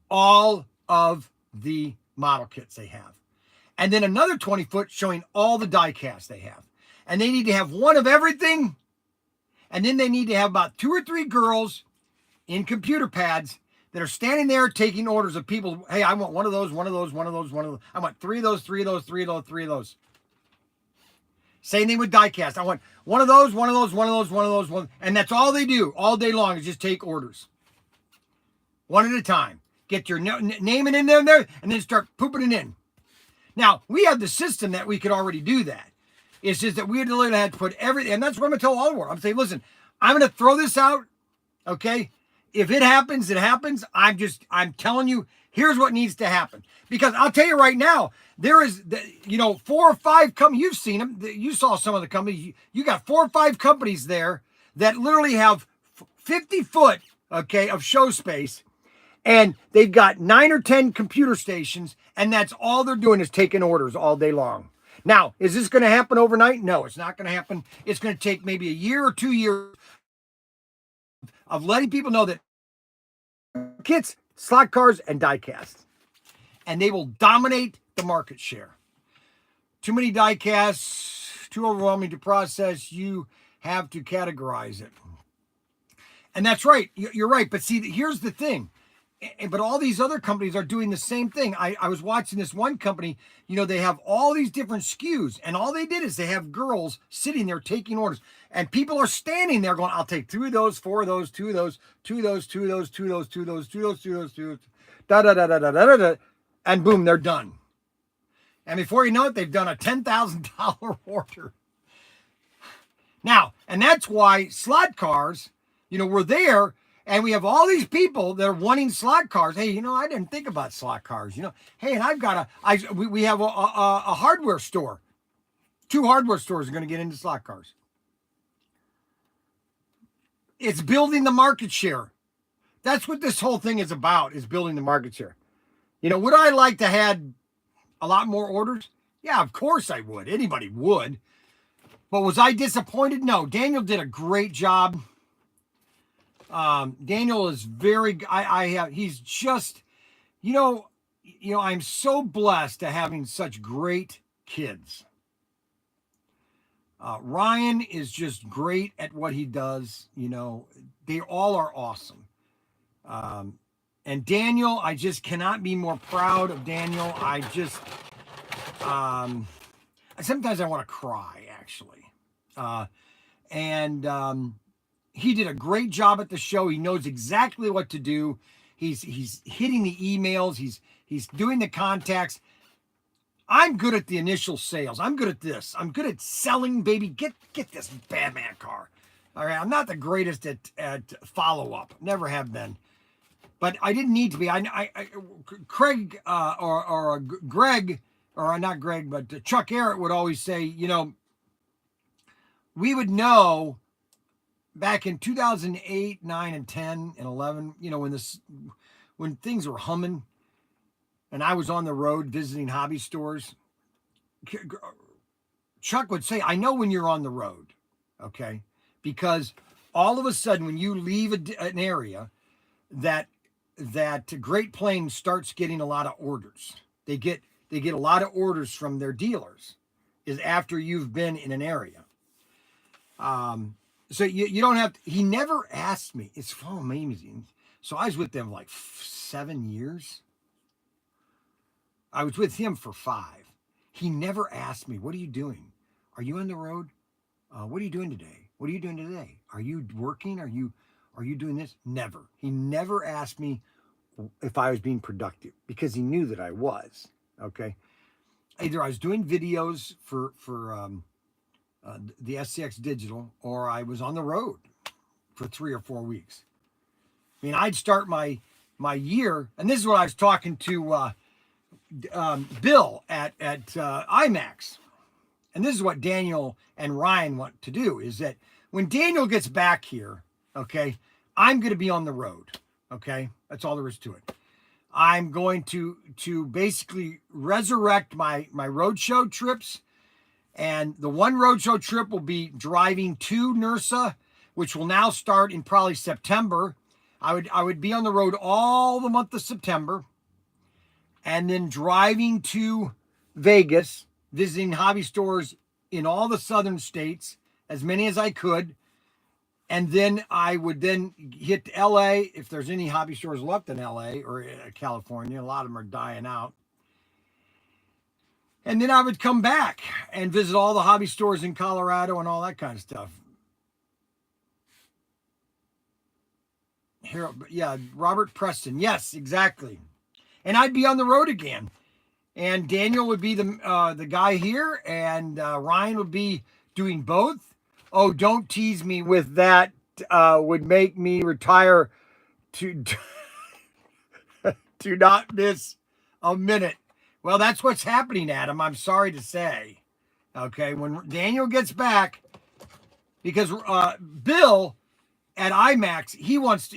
all of the model kits they have. And then another 20 foot showing all the die casts they have. And they need to have one of everything. And then they need to have about 2 or 3 girls in computer pads that are standing there taking orders of people. Hey, I want one of those, one of those, one of those, one of those. I want 3 of those, 3 of those, 3 of those, 3 of those. Same thing with diecast. I want one of those, one of those, one of those, one of those, one. And that's all they do all day long is just take orders. One at a time. Get your name in there and then start pooping it in. Now, we have the system that we could already do that. It's just that we had to put everything, and that's what I'm going to tell all the world. I'm saying, listen, I'm going to throw this out, okay? If it happens, it happens. I'm telling you, here's what needs to happen. Because I'll tell you right now, there is, 4 or 5 companies, you've seen them, you saw some of the companies, you got 4 or 5 companies there that literally have 50 foot, okay, of show space, and they've got 9 or 10 computer stations, and that's all they're doing is taking orders all day long. Now, is this going to happen overnight? No, it's not going to happen. It's going to take maybe a year or 2 years of letting people know that kits, slot cars, and diecasts. And they will dominate the market share. Too many diecasts, too overwhelming to process. You have to categorize it. And that's right. You're right. But see, here's the thing. But all these other companies are doing the same thing. I was watching this one company, they have all these different SKUs, and all they did is they have girls sitting there taking orders, and people are standing there going, I'll take 3 of those, 4 of those, 2 of those, 2 of those, 2 of those, 2 of those, 2 of those, 2 of those, 2 of those, 2 of those, da da da da da da da, and boom, they're done. And before you know it, they've done a $10,000 order. Now, and that's why slot cars, we're there. And we have all these people that are wanting slot cars. Hey, I didn't think about slot cars. Hey, and I've got we have a hardware store. 2 hardware stores are going to get into slot cars. It's building the market share. That's what this whole thing is about, is building the market share. Would I like to have a lot more orders? Yeah, of course I would. Anybody would. But was I disappointed? No. Daniel did a great job. Daniel is he's just, I'm so blessed to having such great kids. Ryan is just great at what he does. They all are awesome. And Daniel, I just cannot be more proud of Daniel. Sometimes I want to cry, actually. He did a great job at the show. He knows exactly what to do. He's hitting the emails. He's doing the contacts. I'm good at the initial sales. I'm good at this. I'm good at selling, baby. Get this Batman car. All right. I'm not the greatest at follow up. Never have been. But I didn't need to be. Craig or Greg, or not Greg, but Chuck Arrett would always say, we would know back in 2008, 9, and 10 and 11, when things were humming, and I was on the road visiting hobby stores, Chuck would say, "I know when you're on the road, okay, because all of a sudden when you leave an area, that Great Plains starts getting a lot of orders. They get a lot of orders from their dealers, is after you've been in an area. So you don't have to, he never asked me. It's so amazing. So I was with them like 7 years. I was with him for 5. He never asked me, "What are you doing? Are you on the road? What are you doing today? What are you doing today? Are you working? Are you doing this?" Never. He never asked me if I was being productive, because he knew that I was. Okay. Either I was doing videos for the SCX Digital, or I was on the road for 3 or 4 weeks. I mean, I'd start my year, and this is what I was talking to Bill at IMAX, and this is what Daniel and Ryan want to do, is that when Daniel gets back here, okay, I'm going to be on the road, okay? That's all there is to it. I'm going to basically resurrect my roadshow trips, and the one roadshow trip will be driving to NERSA, which will now start in probably September. I would be on the road all the month of September, and then driving to Vegas, visiting hobby stores in all the southern states, as many as I could. And then I would then hit LA, if there's any hobby stores left in LA or California. A lot of them are dying out. And then I would come back and visit all the hobby stores in Colorado and all that kind of stuff. Here, yeah, Robert Preston. Yes, exactly. And I'd be on the road again. And Daniel would be the guy here, and Ryan would be doing both. Oh, don't tease me with that. Would make me retire to to not miss a minute. Well, that's what's happening, Adam. I'm sorry to say. Okay, when Daniel gets back, because Bill at IMAX, he wants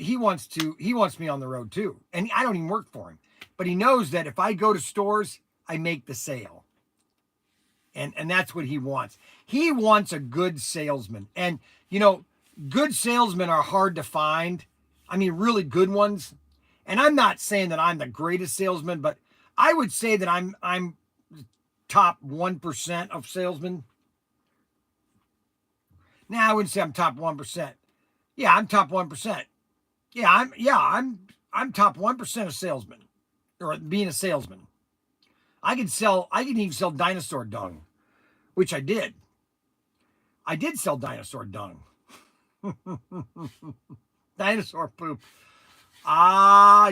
me on the road too, and I don't even work for him, but he knows that if I go to stores, I make the sale. And that's what he wants. He wants a good salesman. And, good salesmen are hard to find. I mean, really good ones. And I'm not saying that I'm the greatest salesman, but I would say that I'm top 1% of salesmen. Nah, I wouldn't say I'm top 1%. Yeah, I'm top 1%. I'm top 1% of salesmen, or being a salesman. I can even sell dinosaur dung, which I did. I did sell dinosaur dung. Dinosaur poop.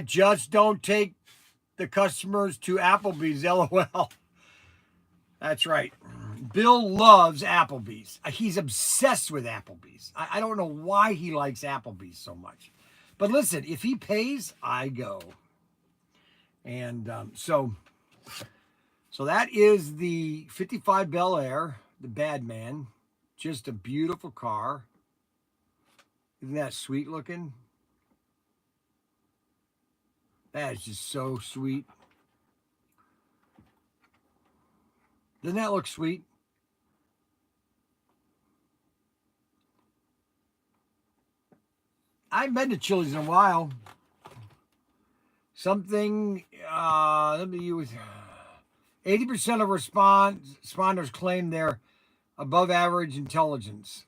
Just don't take the customers to Applebee's, LOL. That's right. Bill loves Applebee's. He's obsessed with Applebee's. I don't know why he likes Applebee's so much. But listen, if he pays, I go. And so that is the 55 Bel Air, the Badman. Just a beautiful car. Isn't that sweet looking? That is just so sweet. Doesn't that look sweet? I haven't been to Chili's in a while. Something, let me use 80% of responders claim they're above average intelligence.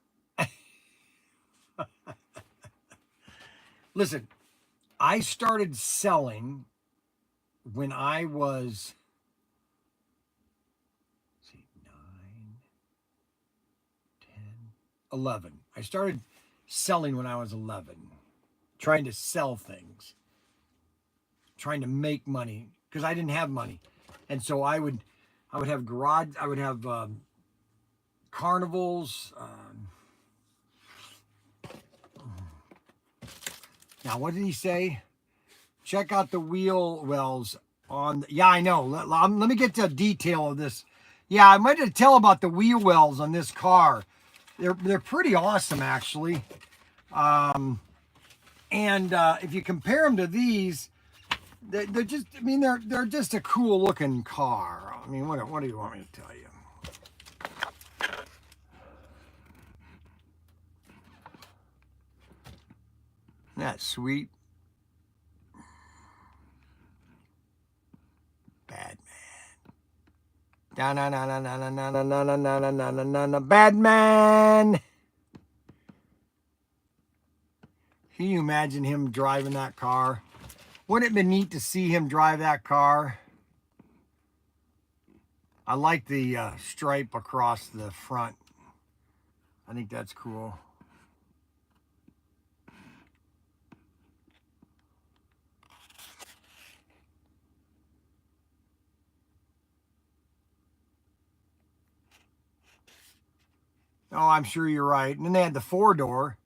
Listen, I started selling when I was 9, 10, 11. I started selling when I was 11, trying to sell things, trying to make money, because I didn't have money. And so I would have carnivals. Now, what did he say? Check out the wheel wells on. Yeah, I know. Let me get to detail of this. Yeah, I might have to tell about the wheel wells on this car. They're pretty awesome, actually. And if you compare them to these, they're just, I mean, they're just a cool looking car. I mean, what do you want me to tell you? That's sweet. Bad man. Na na na na na na na na na na na na na na. Bad man. Can you imagine him driving that car? Wouldn't it have been neat to see him drive that car? I like the stripe across the front. I think that's cool. Oh, I'm sure you're right. And then they had the 4-door.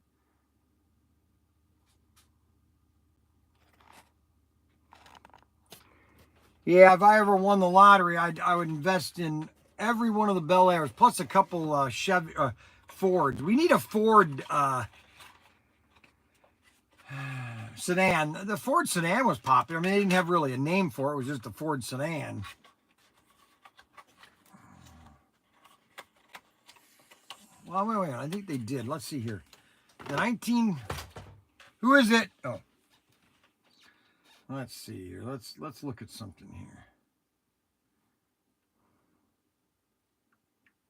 Yeah, if I ever won the lottery, I would invest in every one of the Bel Airs, plus a couple Chevy Fords. We need a Ford sedan. The Ford sedan was popular. I mean, they didn't have really a name for it. It was just a Ford sedan. Well, wait. I think they did. Let's see here. The 19. Who is it? Oh. Let's see here. Let's look at something here.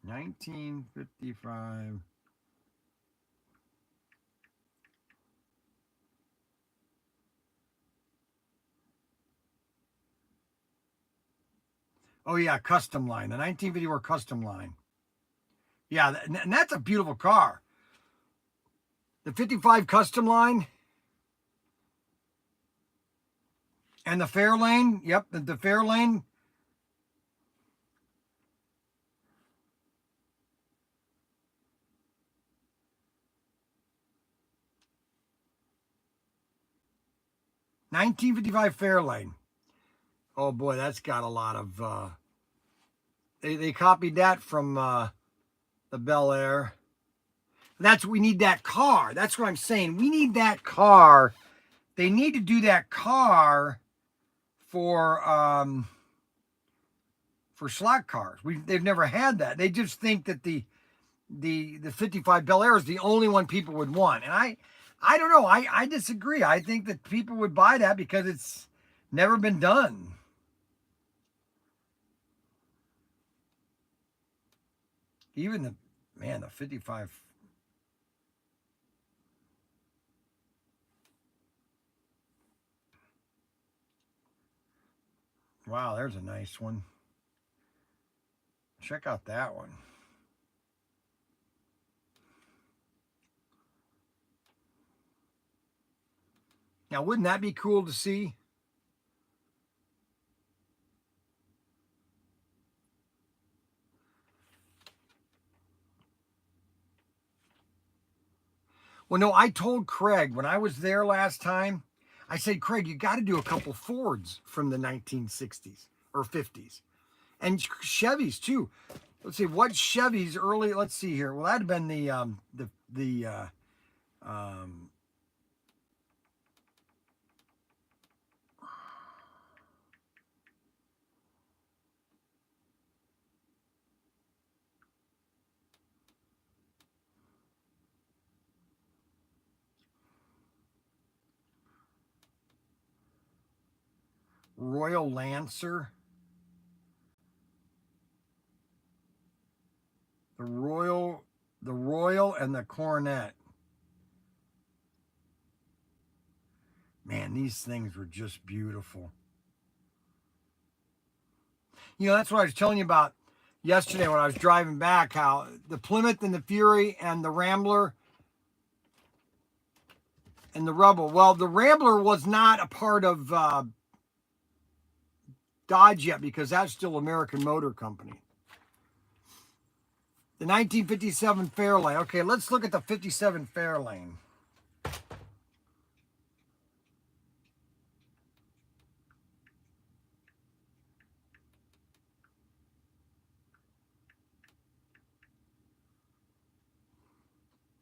1955. Oh yeah, custom line. The 1954 custom line. Yeah, and that's a beautiful car. The 55 custom line and the Fairlane. Yep, the Fairlane. $19.55 Fairlane. Oh boy, that's got a lot of. They copied that from the Bel Air. We need that car. That's what I'm saying. We need that car. They need to do that car for slot cars. They've never had that. They just think that the 55 Bel Air is the only one people would want. And I don't know. I disagree. I think that people would buy that because it's never been done. Even the 55. Wow, there's a nice one. Check out that one. Now, wouldn't that be cool to see? Well, no, I told Craig when I was there last time, I said, Craig, you got to do a couple Fords from the 1960s or 50s. And Chevys, too. Let's see, what Chevys early, let's see here. Well, that'd have been the Royal Lancer. The Royal and the Coronet. Man, these things were just beautiful. You know, that's what I was telling you about yesterday when I was driving back, how the Plymouth and the Fury and the Rambler and the Rebel. Well, the Rambler was not a part of Dodge yet because that's still American Motor Company. The 1957 Fairlane. Okay, let's look at the 57 Fairlane.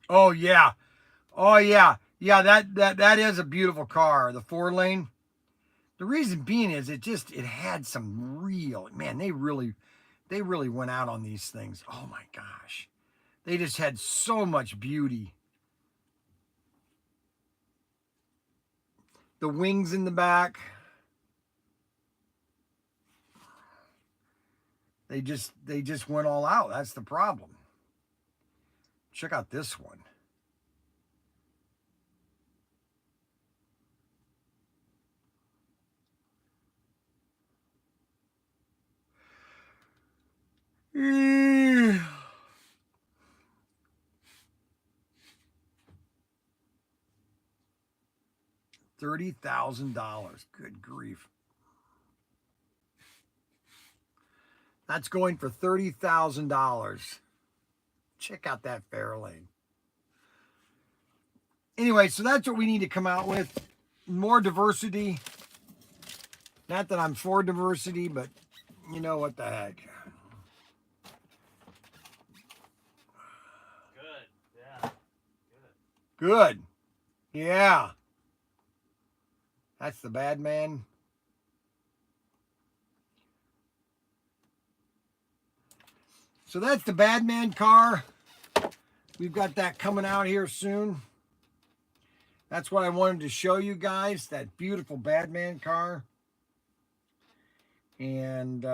Oh, yeah. Oh yeah, yeah. That is a beautiful car. The 4-lane. The reason being is it had some real, man. They really went out on these things. Oh my gosh, they just had so much beauty. The wings in the back. They just went all out. That's the problem. Check out this one. $30,000. Good grief. That's going for $30,000. Check out that Fairlane. Anyway, so that's what we need to come out with. More diversity. Not that I'm for diversity, but you know what the heck. Good. Yeah. Good. Good. Yeah. That's the bad man. So that's the bad man car. We've got that coming out here soon. That's what I wanted to show you guys, that beautiful bad man car. And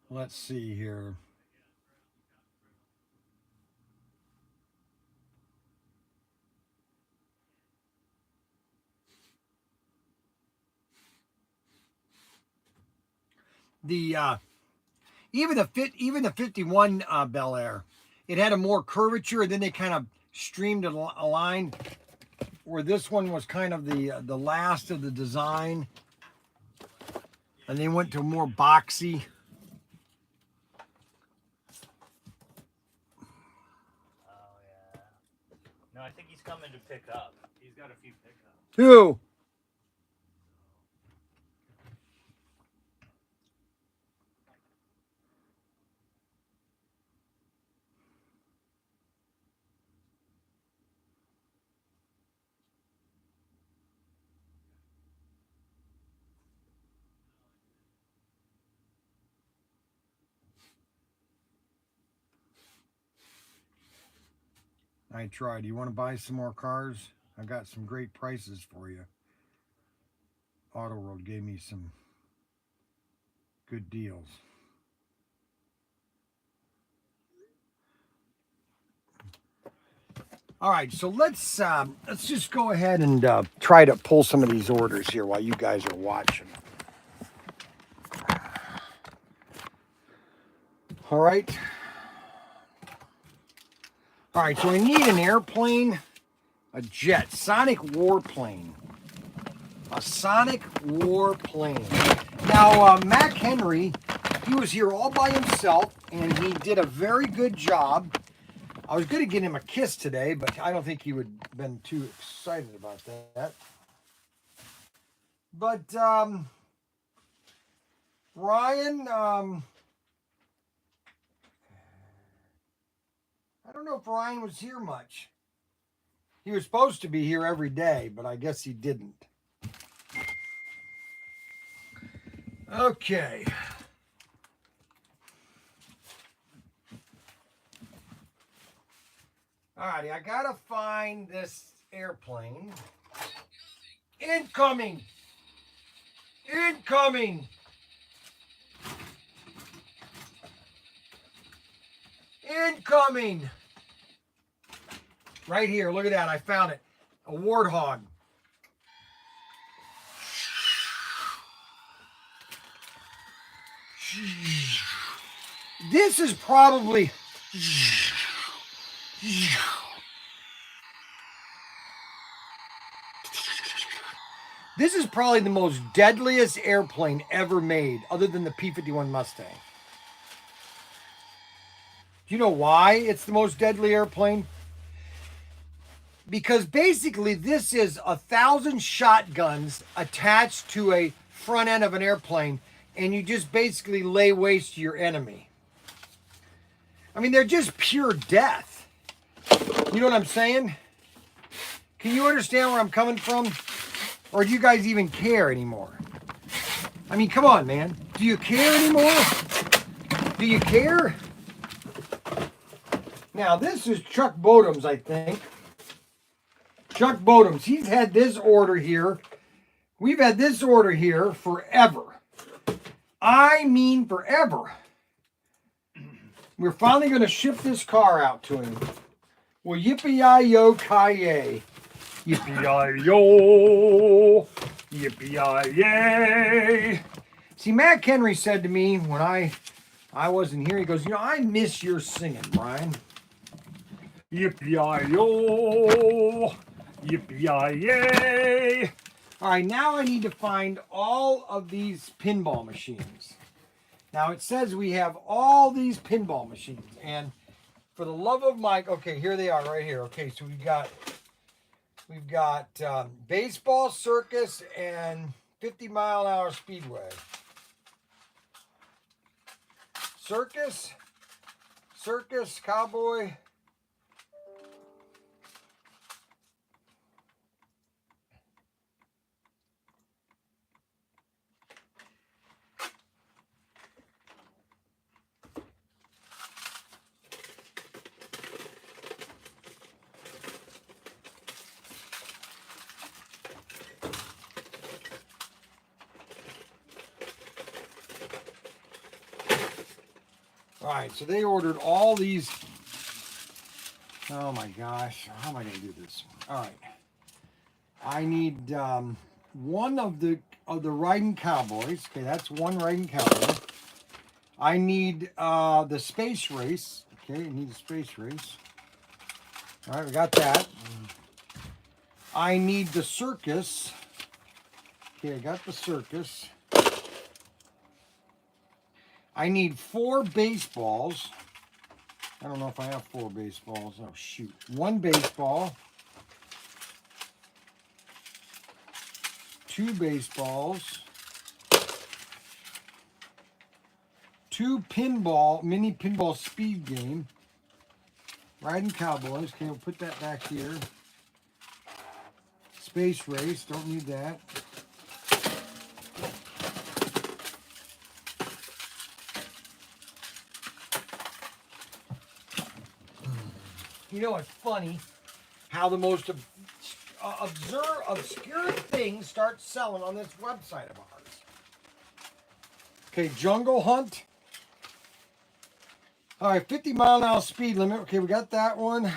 let's see here. The even the 51 Bel Air, it had a more curvature, and then they kind of streamed a line where this one was kind of the last of the design, and they went to more boxy. Oh yeah. No, I think he's coming to pick up. He's got a few pickups. Who? I tried. You want to buy some more cars? I got some great prices for you. Auto World gave me some good deals. All right, so let's just go ahead and try to pull some of these orders here while you guys are watching. All right. All right, so I need an airplane, a jet, Sonic warplane. A Sonic warplane. Now, Mac Henry, he was here all by himself, and he did a very good job. I was going to get him a kiss today, but I don't think he would have been too excited about that. But, Brian, I don't know if Ryan was here much. He was supposed to be here every day, but I guess he didn't. Okay. Alrighty, I gotta find this airplane. Incoming! Incoming! Incoming! Right here, look at that, I found it. A warthog. This is probably... This is probably the most deadliest airplane ever made, other than the P-51 Mustang. Do you know why it's the most deadly airplane? Because basically this is 1,000 shotguns attached to a front end of an airplane, and you just basically lay waste to your enemy. I mean, they're just pure death. You know what I'm saying? Can you understand where I'm coming from? Or do you guys even care anymore? I mean, come on, man. Do you care anymore? Do you care? Now, this is Chuck Bodum's, I think. Chuck Bodum's. He's had this order here. We've had this order here forever. I mean forever. We're finally going to ship this car out to him. Well, yippee-yi-yo, ki-yay. Yippee-yi-yo. Yippee-yi-yay. See, Matt Henry said to me when I wasn't here, he goes, you know, I miss your singing, Brian. Yippee-yi-yo. Yippee-yi-yay. All right, now I need to find all of these pinball machines. Now it says we have all these pinball machines, and for the love of Mike, okay, here they are right here. Okay, so we've got baseball, circus, and 50-mile-an-hour speedway. Circus, cowboy. All right, so they ordered all these. Oh my gosh, how am I going to do this? All right, I need one of the riding cowboys. Okay, that's one riding cowboy. I need the space race. Okay, I need the space race. All right, we got that. I need the circus. Okay, I got the circus. I need 4 baseballs. I don't know if I have 4 baseballs. Oh, shoot. 1 baseball. 2 baseballs. 2 pinball, mini pinball speed game. Riding Cowboys. Okay, we'll put that back here. Space race. Don't need that. You know, it's funny how the most obscure things start selling on this website of ours. Okay, Jungle Hunt. All right, 50-mile-an-hour speed limit. Okay, we got that one.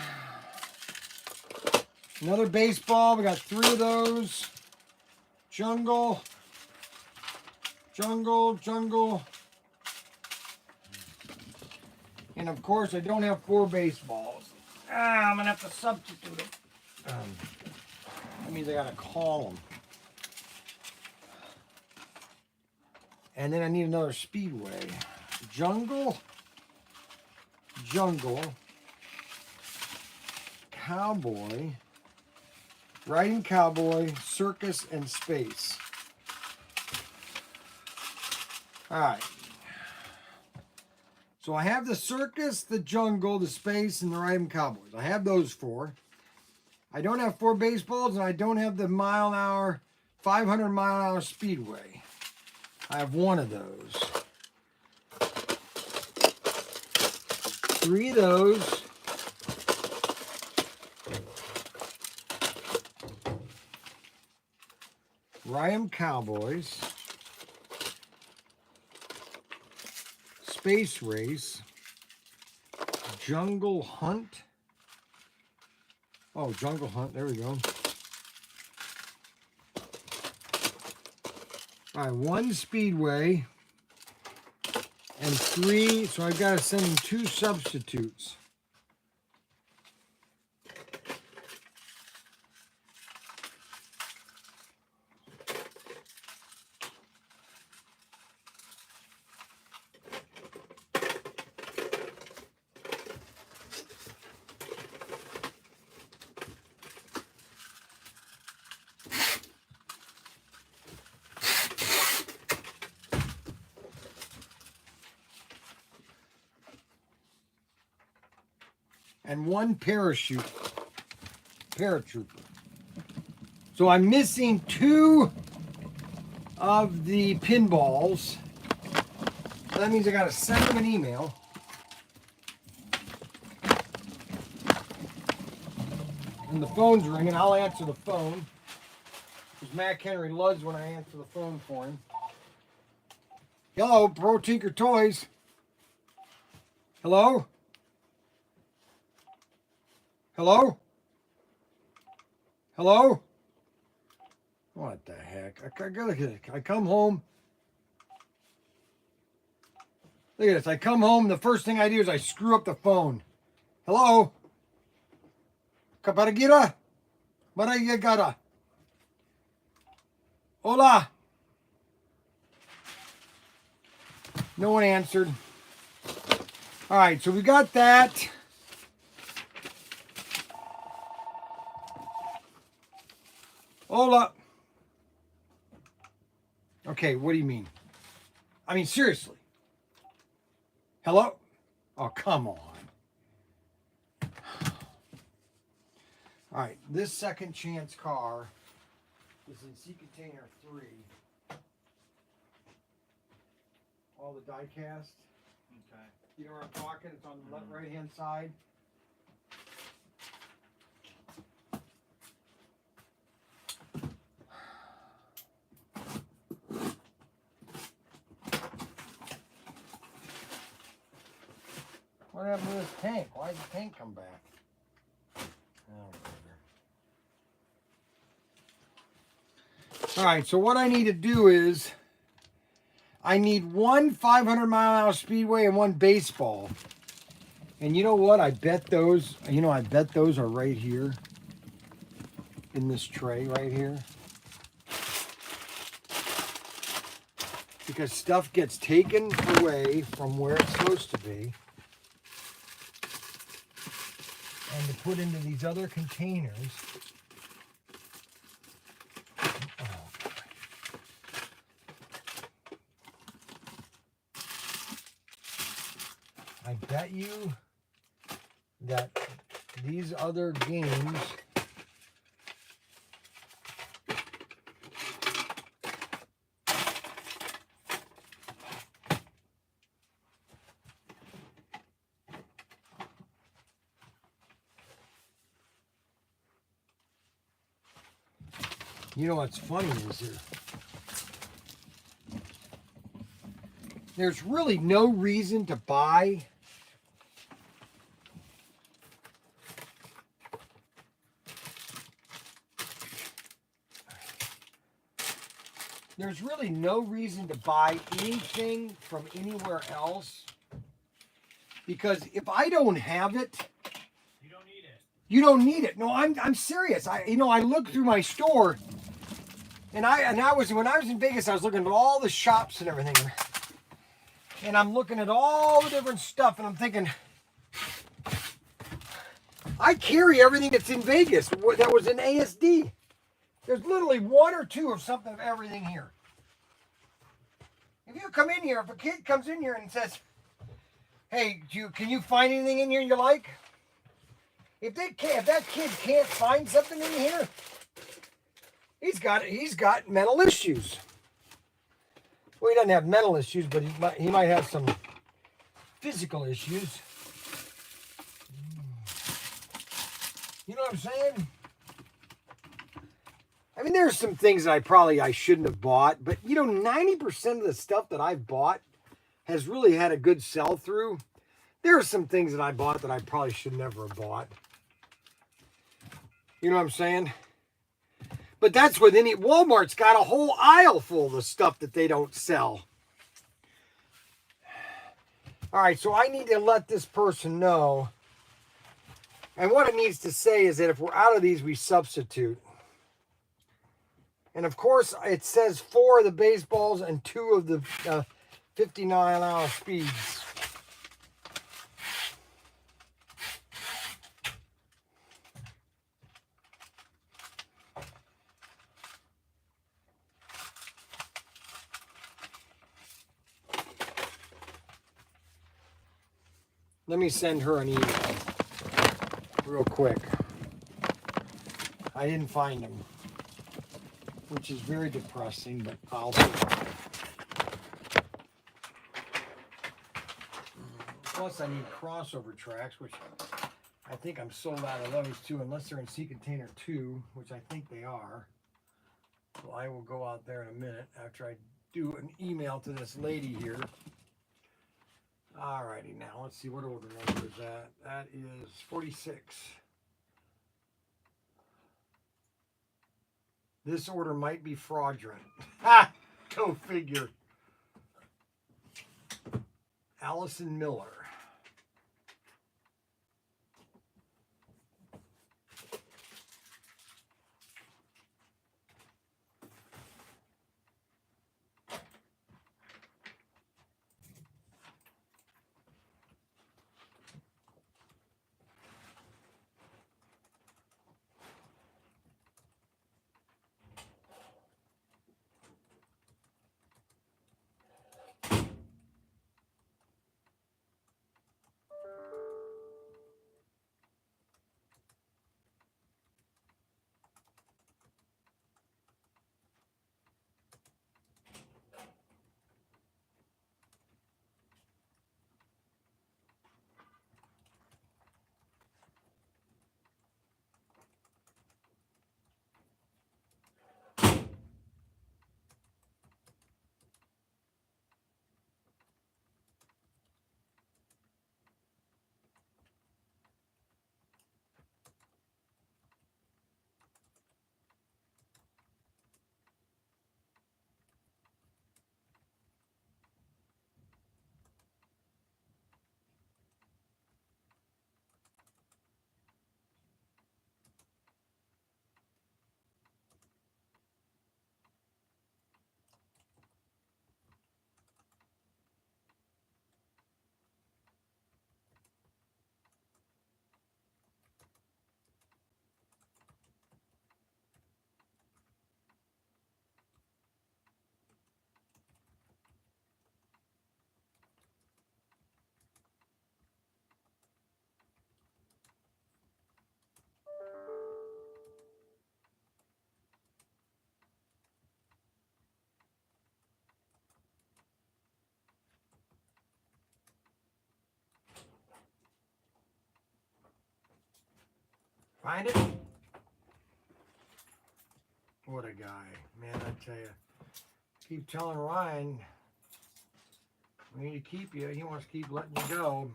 Another baseball. We got 3 of those. Jungle. And of course, I don't have 4 baseballs. I'm gonna have to substitute them. That means I gotta call them. And then I need another speedway. Jungle, cowboy, riding cowboy, circus, and space. All right. So I have the circus, the jungle, the space, and the riding cowboys. I have those 4. I don't have 4 baseballs, and I don't have the 500-mile-an-hour speedway. I have 1 of those. 3 of those. Riding Cowboys. Space race. Jungle Hunt. Oh, Jungle Hunt. There we go. All right, 1 speedway. and 3, so I've got to send him 2 substitutes. And 1 paratrooper. So I'm missing 2 of the pinballs. So that means I gotta send them an email. And the phone's ringing. I'll answer the phone. Because Mac Henry loves when I answer the phone for him. Hello, ProTinkerToys. Hello? Hello? Hello? What the heck? I come home. Look at this. I come home. The first thing I do is I screw up the phone. Hello? Kaparagira? Maragara? Hola? No one answered. All right, so we got that. Hola. Okay, what do you mean? I mean, seriously. Hello? Oh, come on. All right, this second chance car is in sea container 3. All the die cast. Okay. You know where I'm talking? It's on the left, right-hand side. What happened to this tank? Why did the tank come back? Oh, all right, so what I need to do is I need 1 500-mile-an-hour speedway and 1 baseball. And you know what? I bet those, are right here in this tray right here. Because stuff gets taken away from where it's supposed to be and to put into these other containers. I bet you that these other games you know what's funny is there's really no reason to buy anything from anywhere else, because if I don't have it, You don't need it. you don't need it. No, I'm serious. I looked through my store, and when I was in Vegas, I was looking at all the shops and everything, and I'm looking at all the different stuff, and I'm thinking, I carry everything that's in Vegas that was in ASD. There's literally 1 or 2 of something of everything here. If you come in here, if a kid comes in here and says, "Hey, can you find anything in here you like?" If that kid can't find something in here, he's got mental issues. Well, he doesn't have mental issues, but he might have some physical issues. You know what I'm saying? I mean, there's some things that I shouldn't have bought, but 90% of the stuff that I've bought has really had a good sell-through. There are some things that I bought that I probably should never have bought. You know what I'm saying? But that's with Walmart's got a whole aisle full of the stuff that they don't sell. All right, so I need to let this person know. And what it needs to say is that if we're out of these, we substitute. And of course, it says 4 of the baseballs and 2 of the 59-mile speeds. Let me send her an email real quick. I didn't find them, which is very depressing, but I'll survive. Plus, I need crossover tracks, which I think I'm sold out of those too, unless they're in Sea Container 2, which I think they are. So I will go out there in a minute after I do an email to this lady here. Alrighty, now let's see what order number is that. That is 46. This order might be fraudulent. Ha! Go figure. Allison Miller. Find it? What a guy. Man, I tell you. Keep telling Ryan we need to keep you. He wants to keep letting you go.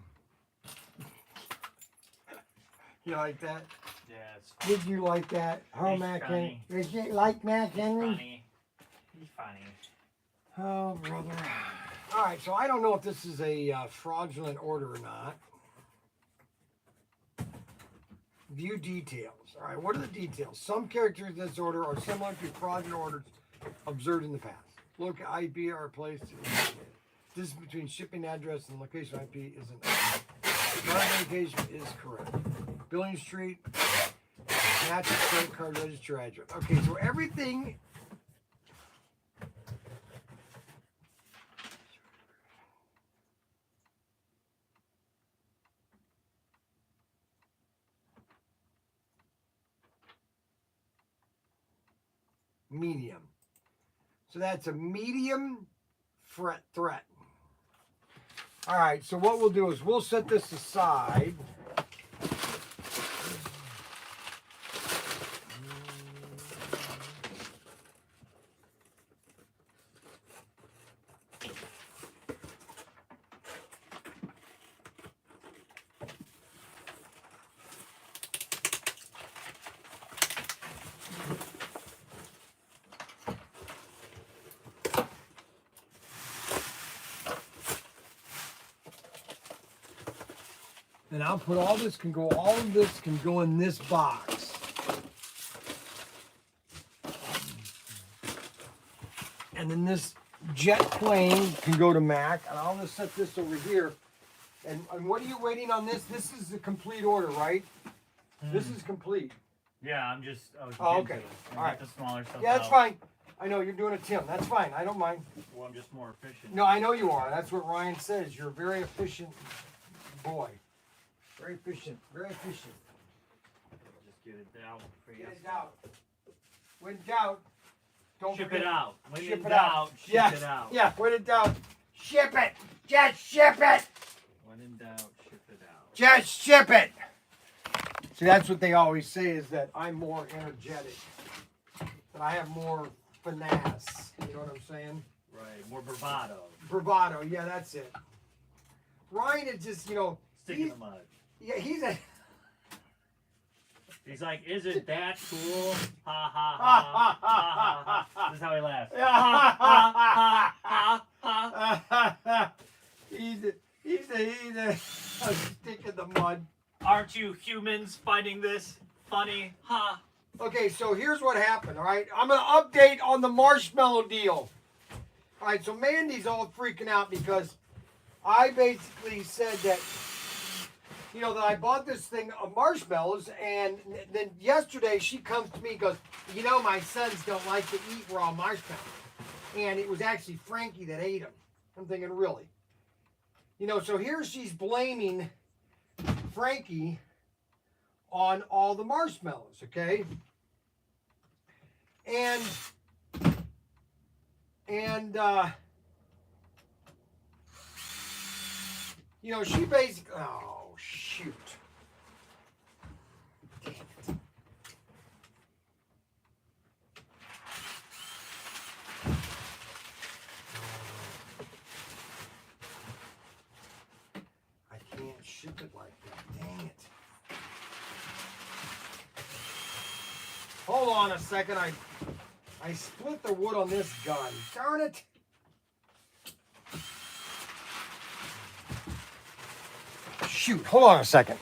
You like that? Yeah, it's funny. Did you like that? How He's Mac funny. Henry? Did you like Mac Henry? Funny. He's funny. Oh, brother. All right, so I don't know if this is a fraudulent order or not. View details. All right, what are the details? Some characters in this order are similar to fraudulent orders observed in the past. Local IP are placed. Distance between shipping address and location IP isn't. Card location is correct. Billing Street, matches credit card register address. Okay, so everything. Medium. So that's a medium threat. All right, so what we'll do is we'll set this aside. And I'll put all of this can go in this box. And then this jet plane can go to Mac. And I'll just set this over here. And what are you waiting on this? This is the complete order, right? This is complete. Yeah, I was Oh, okay. All All right. The smaller stuff Yeah, that's out. fine. I know you're doing a Tim. That's fine. I don't mind. Well, I'm just more efficient. No, I know you are. That's what Ryan says. You're a very efficient boy. Very efficient. Very efficient. Just get it out. Get it out. When doubt, don't Ship forget. it out. When Ship in it doubt, out. ship Yeah. it out. Yeah. When in doubt, ship it. Just ship it. When in doubt, ship it out. Just ship it. See, that's what they always say is that I'm more energetic. That I have more finesse. You know what I'm saying? Right. More bravado. Bravado. Yeah, that's it. Ryan is just, Stick in the mud. Yeah, He's like, isn't that cool? Ha ha ha ha ha ha. This is how he laughs. Ha ha ha ha ha. He's a stick in the mud. Aren't you humans finding this funny? Ha. Okay, so here's what happened, all right? I'm going to update on the marshmallow deal. All right, so Mandy's all freaking out because I basically said that, that I bought this thing of marshmallows, and then yesterday she comes to me and goes, my sons don't like to eat raw marshmallows. And it was actually Frankie that ate them. I'm thinking, really? So here she's blaming Frankie on all the marshmallows, okay? And she basically, oh, shoot. Damn it. I can't ship it like that. Dang it. Hold on a second. I split the wood on this gun. Darn it. Shoot, hold on a second.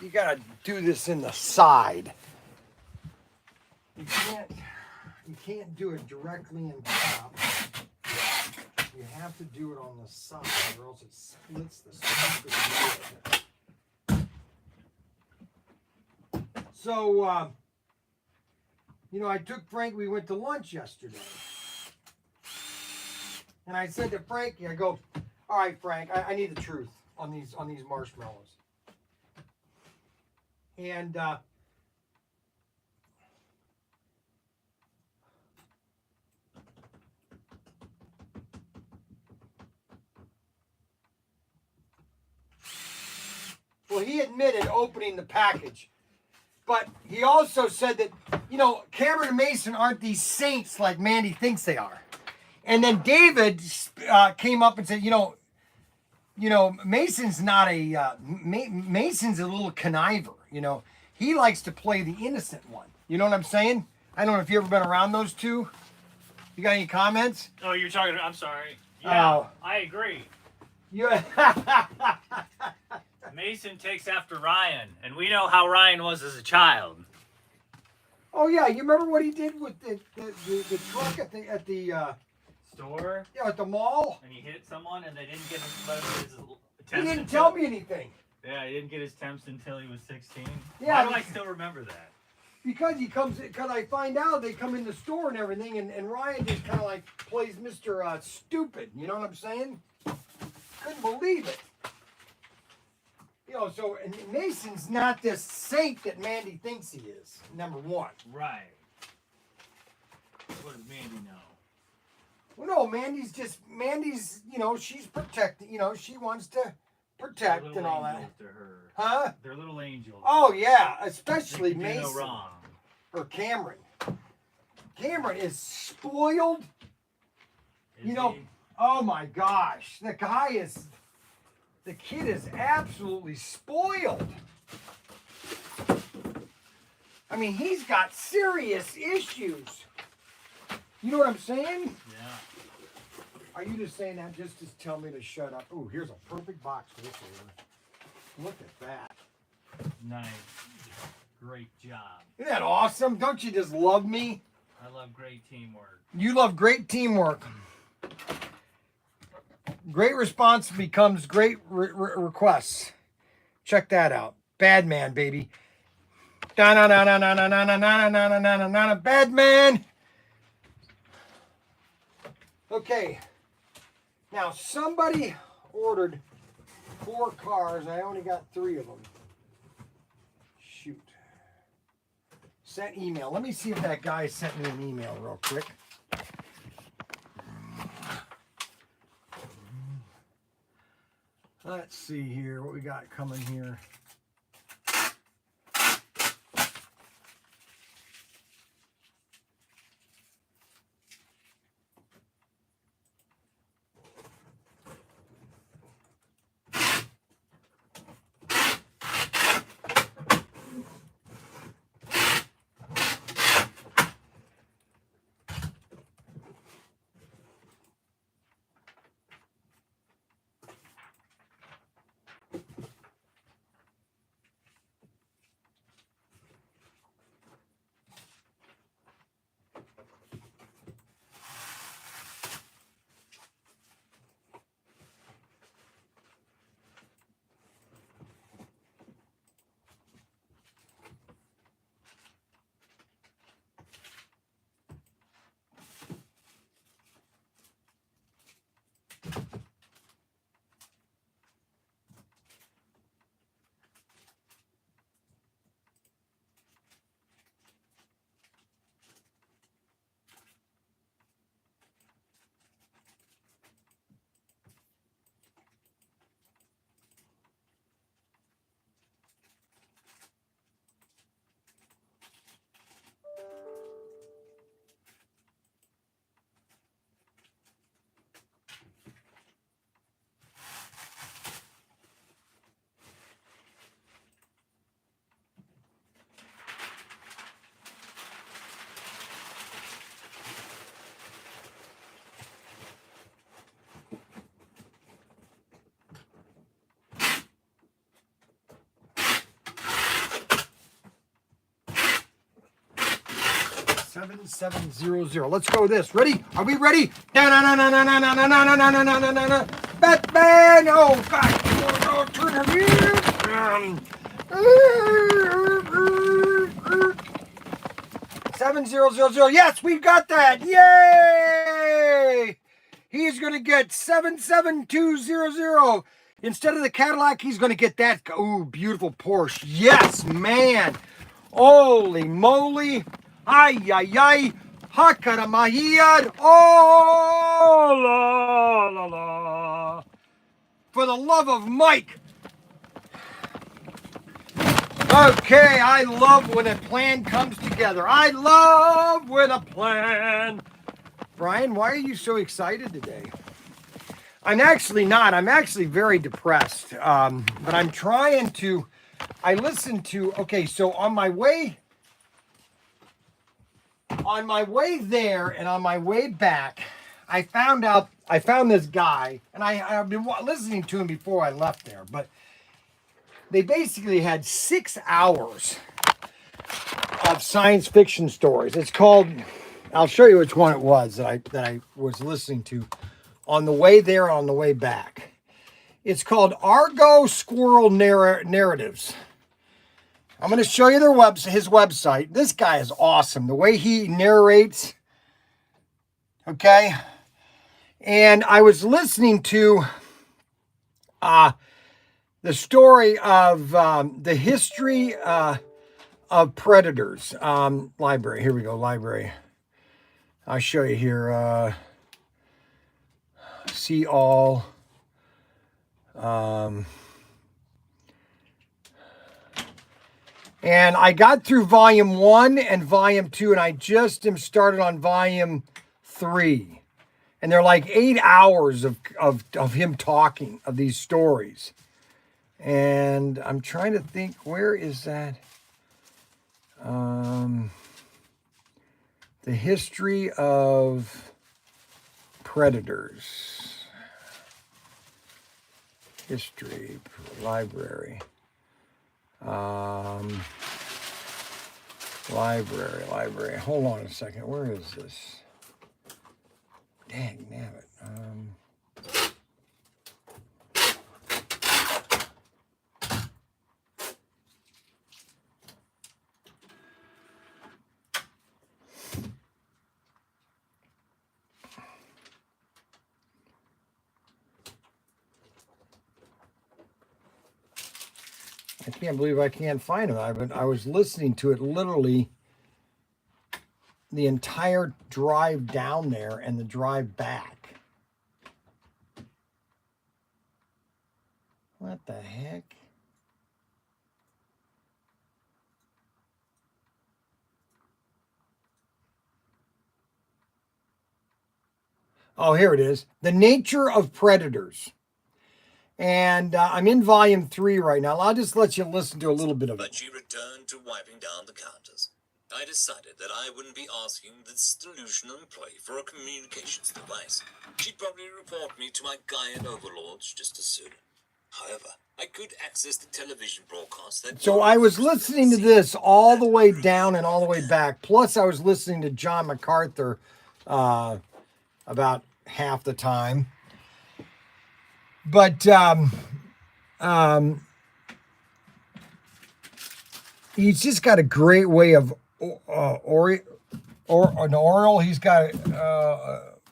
You gotta do this in the side. You can't do it directly in top. You have to do it on the side, or else it splits the stupid wood. So, I took Frank. We went to lunch yesterday, and I said to Frankie, I go, "All right, Frank, I need the truth on these marshmallows." And well, he admitted opening the package, but he also said that, Cameron and Mason aren't these saints like Mandy thinks they are. And then David came up and said, Mason's not a Mason's a little conniver. He likes to play the innocent one. You know what I'm saying? I don't know if you've ever been around those two. You got any comments? Oh, you're talking. I'm sorry. Yeah, Oh. I agree. Yeah. Mason takes after Ryan, and we know how Ryan was as a child. Oh yeah, you remember what he did with the truck at the Store? Yeah, at the mall? And he hit someone, and they didn't get him his temps. He didn't tell me anything. Yeah, he didn't get his temps until he was 16. Yeah, Why do I still remember that? Because I find out they come in the store and everything, and Ryan just kind of like plays Mr. Stupid. You know what I'm saying? Couldn't believe it. So and Mason's not this saint that Mandy thinks he is. Number one. Right. What does Mandy know? Well, no, Mandy's, she's protecting, she wants to protect and all that. To her. Huh? They're little angels. Oh, yeah, especially they can do Mason. no wrong. or Cameron. Cameron is spoiled. You know, oh my gosh. The kid is absolutely spoiled. I mean, he's got serious issues. You know what I'm saying? Yeah. Are you just saying that just to tell me to shut up? Oh, here's a perfect box for this order. Look at that. Nice. Great job. Isn't that awesome? Don't you just love me? I love great teamwork. You love great teamwork. Great response becomes great requests. Check that out. Bad man, baby. Bad man. Okay. Now somebody ordered 4 cars. I only got 3 of them. Shoot. Sent email. Let me see if that guy sent me an email real quick. Let's see here what we got coming here. Seven 700. Let's go with this. Ready? Are we ready? Batman! Oh God! Oh, turn her in. 7000. Yes, we got that. Yay! He's gonna get 77200. Instead of the Cadillac, he's gonna get that. Ooh, beautiful Porsche. Yes, man. Holy moly. Ay, ay, ay. Hakaramahiyad. Oh, la, la, la. For the love of Mike. Okay, I love when a plan comes together. I love when a plan. Brian, why are you so excited today? I'm actually not. I'm actually very depressed. But I'm trying to, I listened to, okay, so on my way there and on my way back, I found this guy, and I've been listening to him before I left there, but they basically had 6 hours of science fiction stories. It's called, I'll show you which one it was that I was listening to on the way there, on the way back. It's called Argo Squirrel Narratives. I'm going to show you his website. This guy is awesome. The way he narrates. Okay. And I was listening to the story of the history of predators. Library. Here we go. Library. I'll show you here. See all. And I got through volume 1 and volume 2, and I just am started on volume 3. And they're like 8 hours of him talking of these stories. And I'm trying to think, where is that? The history of predators. History library. Library. Hold on a second. Where is this? Dang, damn it. I can't believe I can't find it. I was listening to it literally the entire drive down there and the drive back. What the heck? Oh, here it is. The Nature of Predators. And I'm in volume 3 right now. I'll just let you listen to a little bit of it. But she returned to wiping down the counters. I decided that I wouldn't be asking this delusional employee for a communications device. She'd probably report me to my Gaian overlords just as soon. However, I could access the television broadcast that... So I was listening to this all the way down and all the way back. Plus, I was listening to John MacArthur about half the time. But he's just got a great way of an oral. He's got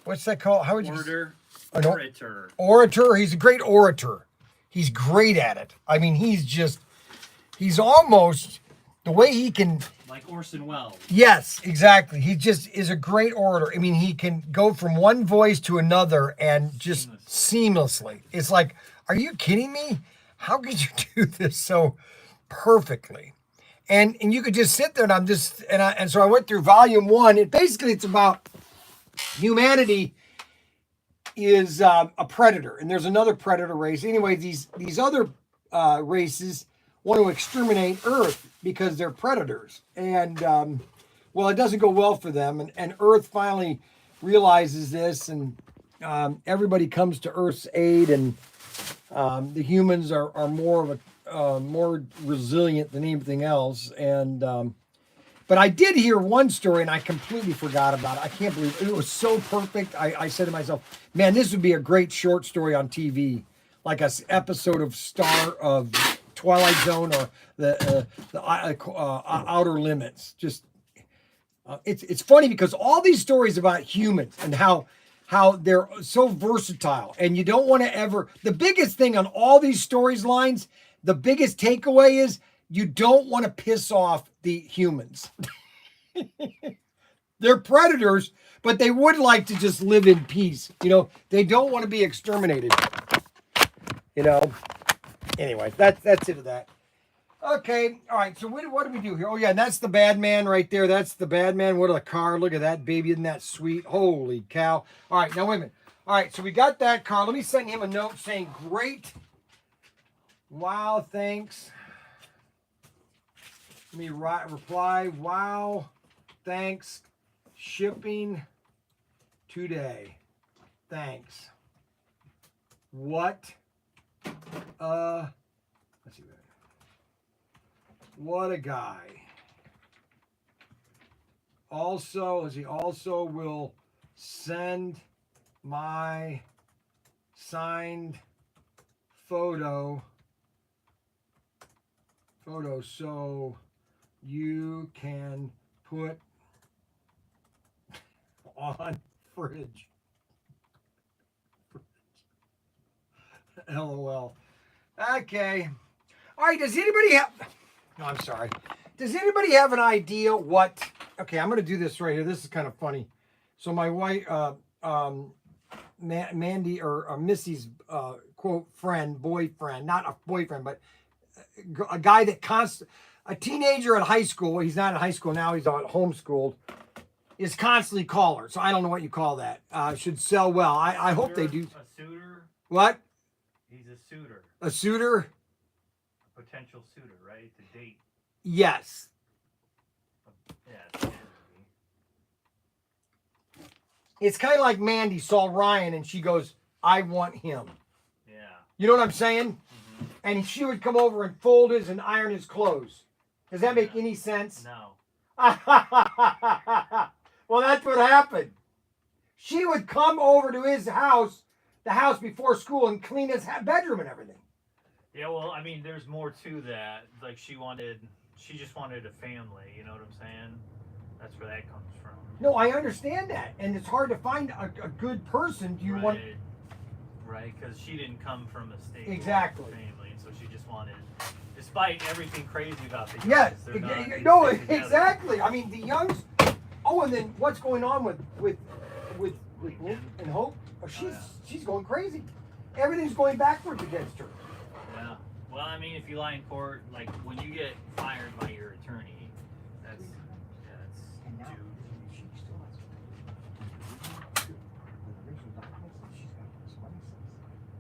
what's that called? How would you? Orator. Orator. He's a great orator. He's great at it. I mean, he's almost the way he can. Like Orson Welles. Yes, exactly. He just is a great orator. I mean, he can go from one voice to another and just seamlessly. It's like, are you kidding me? How could you do this so perfectly? And you could just sit there and so I went through volume 1. It's about humanity is a predator, and there's another predator race. Anyway, these other races want to exterminate Earth because they're predators. And, well, it doesn't go well for them. And Earth finally realizes this, and everybody comes to Earth's aid, and the humans are more of a more resilient than anything else. And but I did hear one story, and I completely forgot about it. I can't believe it. It was so perfect. I said to myself, man, this would be a great short story on TV, like an episode of Twilight Zone or the Outer Limits. Just it's funny because all these stories about humans and how they're so versatile, and you don't want to ever. The biggest thing on all these storylines, the biggest takeaway is you don't want to piss off the humans. They're predators, but they would like to just live in peace. You know, they don't want to be exterminated. You know. Anyway, that's it of that. Okay, all right. So what do we do here? Oh yeah, and that's the bad man right there. That's the bad man. What a car! Look at that baby. Isn't that sweet? Holy cow! All right, now wait a minute. All right, so we got that car. Let me send him a note saying, "Great, wow, thanks." Let me reply, "Wow, thanks, shipping today. Thanks. What? Let's see that. What a guy. Also, he also will send my signed photo so you can put on fridge. LOL. Okay. All right, does anybody have... No, I'm sorry. Does anybody have an idea what... Okay, I'm going to do this right here. This is kind of funny. So my wife, Mandy, or Missy's, quote, boyfriend, not a boyfriend, but a guy that a teenager at high school, well, he's not in high school now, he's homeschooled, is constantly caller. So I don't know what you call that. Should sell well. I hope they do. A suitor? What? He's a suitor. A suitor? A potential suitor, right? To date. Yes. Yeah. It's kind of like Mandy saw Ryan and she goes, I want him. Yeah. You know what I'm saying? Mm-hmm. And she would come over and fold his and iron his clothes. Does that make any sense? No. Well, that's what happened. She would come over to his house, the house before school, and clean his bedroom and everything. Yeah, well, I mean, there's more to that. Like, she just wanted a family, you know what I'm saying? That's where that comes from. No, I understand that. And it's hard to find a good person. Do you want... Right, because she didn't come from a stable family, and so she just wanted, despite everything crazy about the Youngs. Yes, no, exactly. Together. I mean, the Youngs... Oh, and then what's going on with Lincoln and Hope? Oh, she's going crazy. Everything's going backwards against her. Yeah. Well, I mean, if you lie in court, like when you get fired by your attorney, that's due.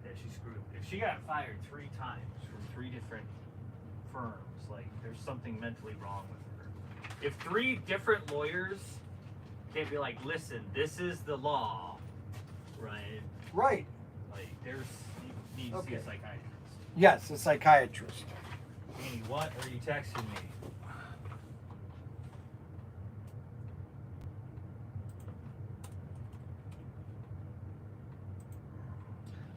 Yeah, she's screwed. If she got fired 3 times from 3 different firms, like there's something mentally wrong with her. If 3 different lawyers can't be like, listen, this is the law, right? Right. Like, you need to see a psychiatrist. Yes, a psychiatrist. Annie, what are you texting me?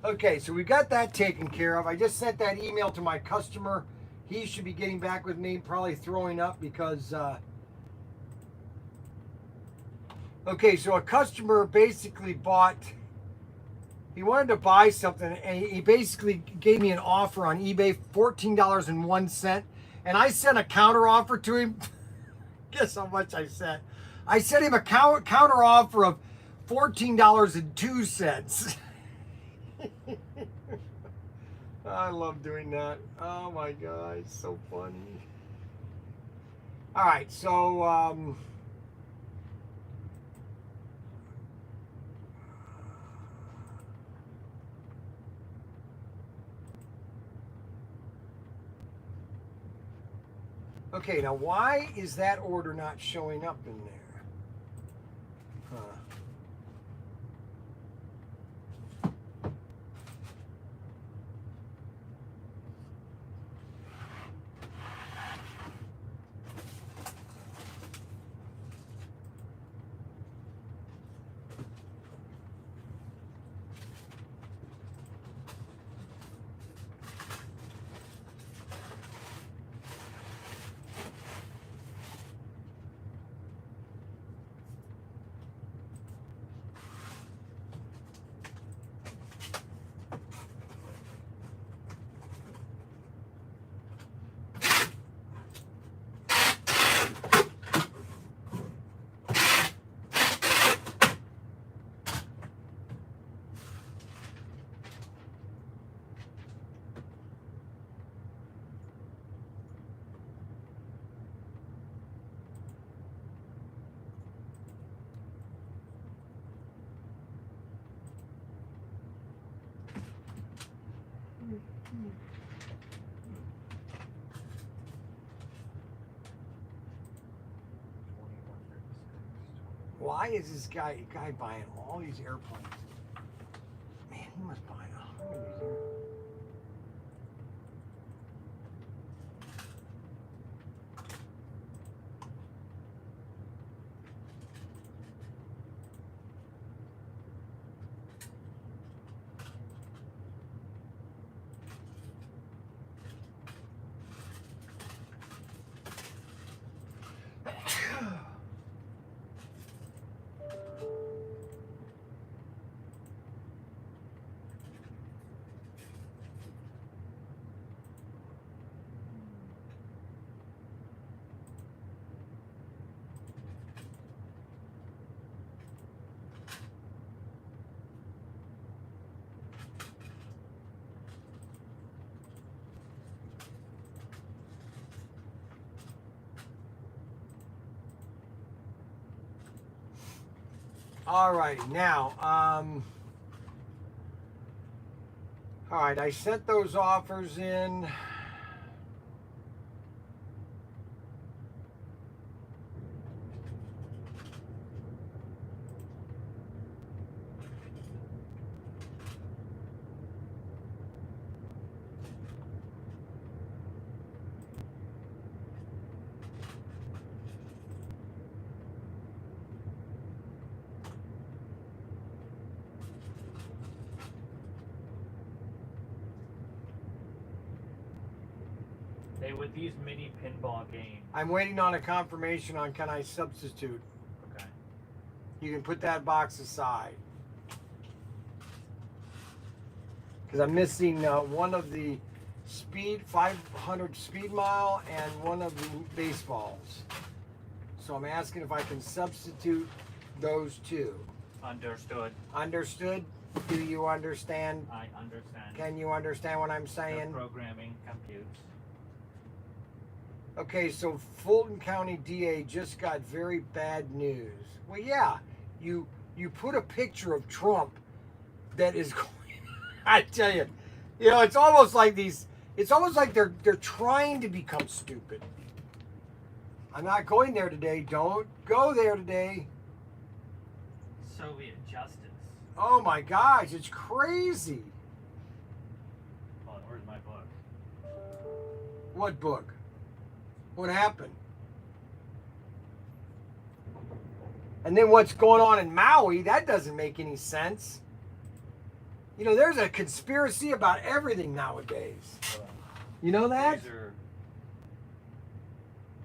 Okay, so we got that taken care of. I just sent that email to my customer. He should be getting back with me, probably throwing up because... Okay, so a customer basically bought... He wanted to buy something, and he basically gave me an offer on eBay, $14.01. And I sent a counter offer to him. Guess how much I sent? I sent him a counter offer of $14.02. I love doing that. Oh my God, it's so funny. All right, so okay, now why is that order not showing up in there? Huh. Why is this guy buying all these airplanes? Man, he must buy how many of these airplanes? All righty, now, all right, I sent those offers in. Hey, with these mini pinball games. I'm waiting on a confirmation on can I substitute. Okay. You can put that box aside. Because I'm missing one of the speed 500 speed mile and one of the baseballs. So I'm asking if I can substitute those two. Understood. Understood? Do you understand? I understand. Can you understand what I'm The saying? programming computes. Okay, so Fulton County DA just got very bad news. Well, yeah, you put a picture of Trump that is going. I tell you, it's almost like these. It's almost like they're trying to become stupid. I'm not going there today. Don't go there today. Soviet justice. Oh my gosh, it's crazy. Oh, where's my book? What book? What happened? And then what's going on in Maui? That doesn't make any sense. There's a conspiracy about everything nowadays. You know that? These are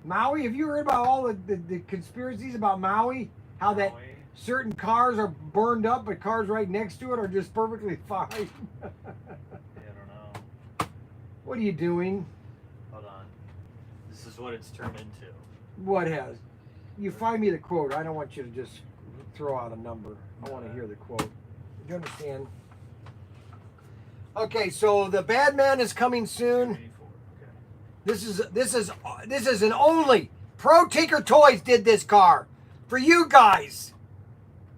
Maui, have you heard about all the conspiracies about Maui? How that Maui. certain cars are burned up, but cars right next to it are just perfectly fine. I don't know. What are you doing? Hold on. This is what it's turned into. What has? You find me the quote. I don't want you to just throw out a number. I want to hear the quote. Do you understand? Okay, so the bad man is coming soon. 84. Okay. This is an only ProTinkerToys did this car for you guys.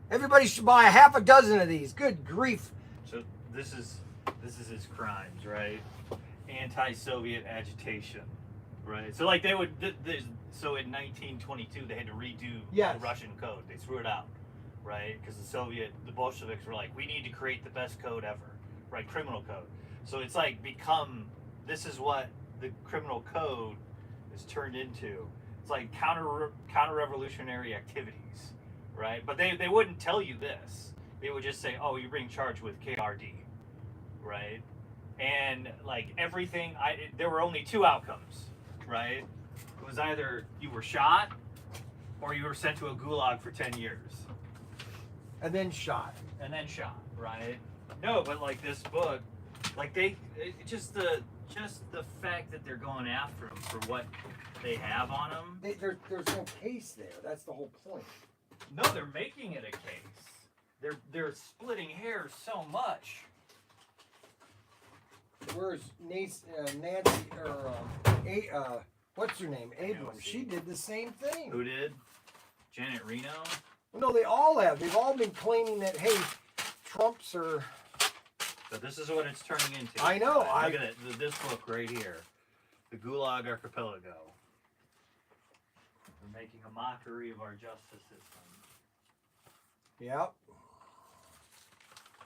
Everybody should buy a half a dozen of these. Good grief. So this is his crimes, right? Anti-Soviet agitation, right? So like they would. So in 1922 they had to redo Yes. the Russian code. They threw it out, right? Because the Bolsheviks were like, we need to create the best code ever, right? Criminal code. So it's like this is what the criminal code is turned into. It's like counter-revolutionary activities, right? But they wouldn't tell you this. They would just say, oh, you're being charged with KRD, right? And like everything, there were only two outcomes, right? It was either you were shot or you were sent to a gulag for 10 years. And then shot. And then shot, right? No, but like this book, like just the fact that they're going after them for what they have on them. There's no case there. That's the whole point. No, they're making it a case. They're splitting hairs so much. Where's Nancy or what's her name? Abrams. She did the same thing. Who did? Janet Reno? Well, no, they all have. They've all been claiming that, hey, Trump's are. But this is what it's turning into. I know. Look at it. This book right here. The Gulag Archipelago. They're making a mockery of our justice system. Yep.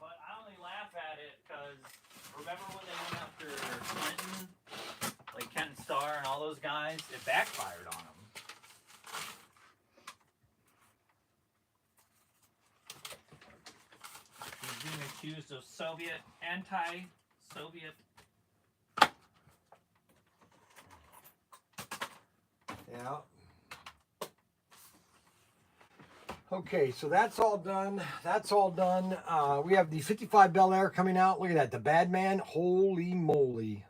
But I only laugh at it because remember when they went after Clinton? Like Ken Starr and all those guys? It backfired on them. He's being accused of anti-Soviet. Yeah. Okay, so that's all done. That's all done. We have the 55 Bel Air coming out. Look at that. The Bad Man. Holy moly.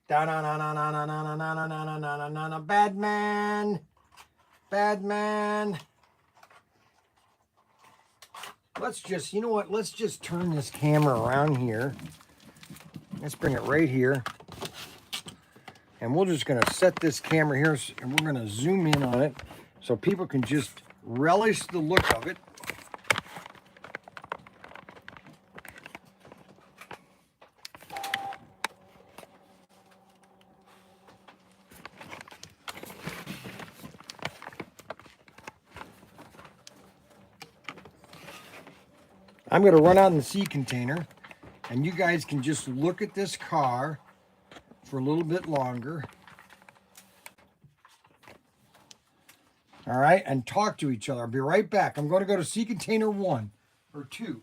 Bad Man. Bad Man. Let's just, you know what? Let's just turn this camera around here. Let's bring it right here. And we're just going to set this camera here and we're going to zoom in on it so people can just relish the look of it. I'm going to run out in the sea container, and you guys can just look at this car for a little bit longer. All right, and talk to each other. I'll be right back. I'm going to go to sea container 1 or 2.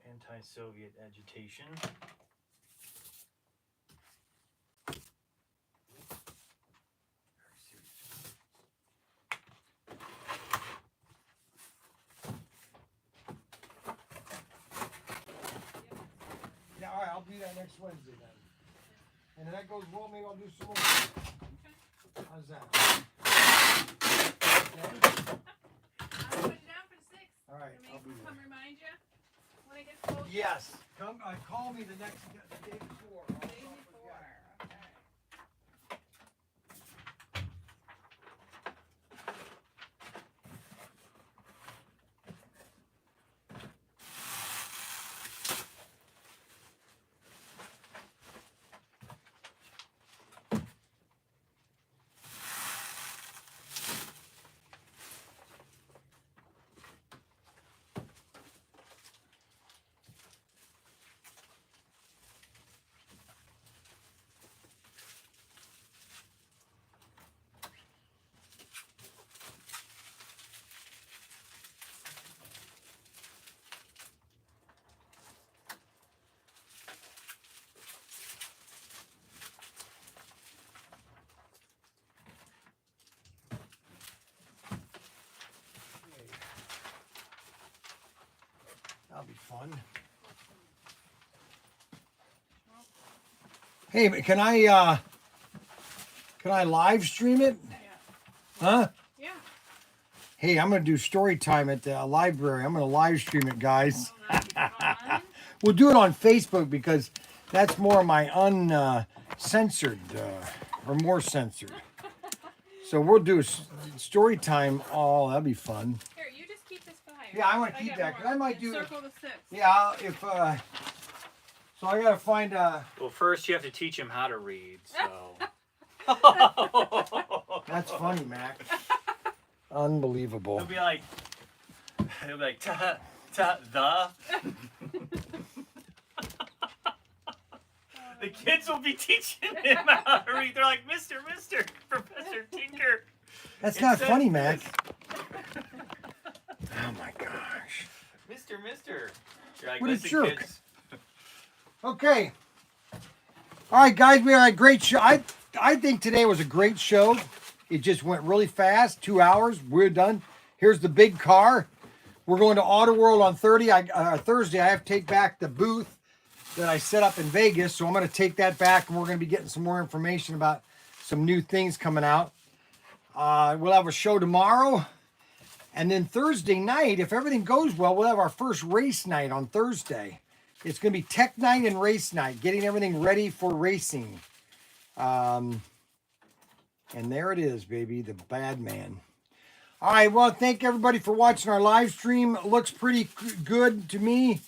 Anti-Soviet agitation. Yeah, all right, I'll do that next Wednesday then. And if that goes well, maybe I'll do some more. How's that? Okay. I'll put it down for the 6th. All right, Can I'll be come there. remind you when it gets close. Yes. Come, call me the day before. The day before. Okay. fun. Hey, but can I live stream it? Yeah. Huh? Yeah. Hey, I'm gonna do story time at the library. I'm gonna live stream it, guys. Oh, that'd be fun. We'll do it on Facebook because that's more my uncensored or more censored. So we'll do story time. Oh, that'll be fun. Here, you just keep this fire. Yeah, I want to keep got that. 'Cause more. I might And do. circle the 6. Yeah, if so, I gotta find. Well, first you have to teach him how to read. So. That's funny, Mac. Unbelievable. He'll be like ta the. The kids will be teaching him how to read. They're like, Mister, Professor Tinker. That's It not says funny, Mac. this. Oh my gosh. Mister. You're like, What a listen, jerk. kids. Okay. All right, guys, we had a great show. I think today was a great show. It just went really fast. 2 hours. We're done. Here's the big car. We're going to Auto World on Thursday. I have to take back the booth that I set up in Vegas. So I'm going to take that back, and we're going to be getting some more information about some new things coming out. We'll have a show tomorrow. And then Thursday night, if everything goes well, we'll have our first race night on Thursday. It's going to be tech night and race night, getting everything ready for racing. And there it is, baby, the bad man. All right, well, thank everybody for watching our live stream. It looks pretty good to me.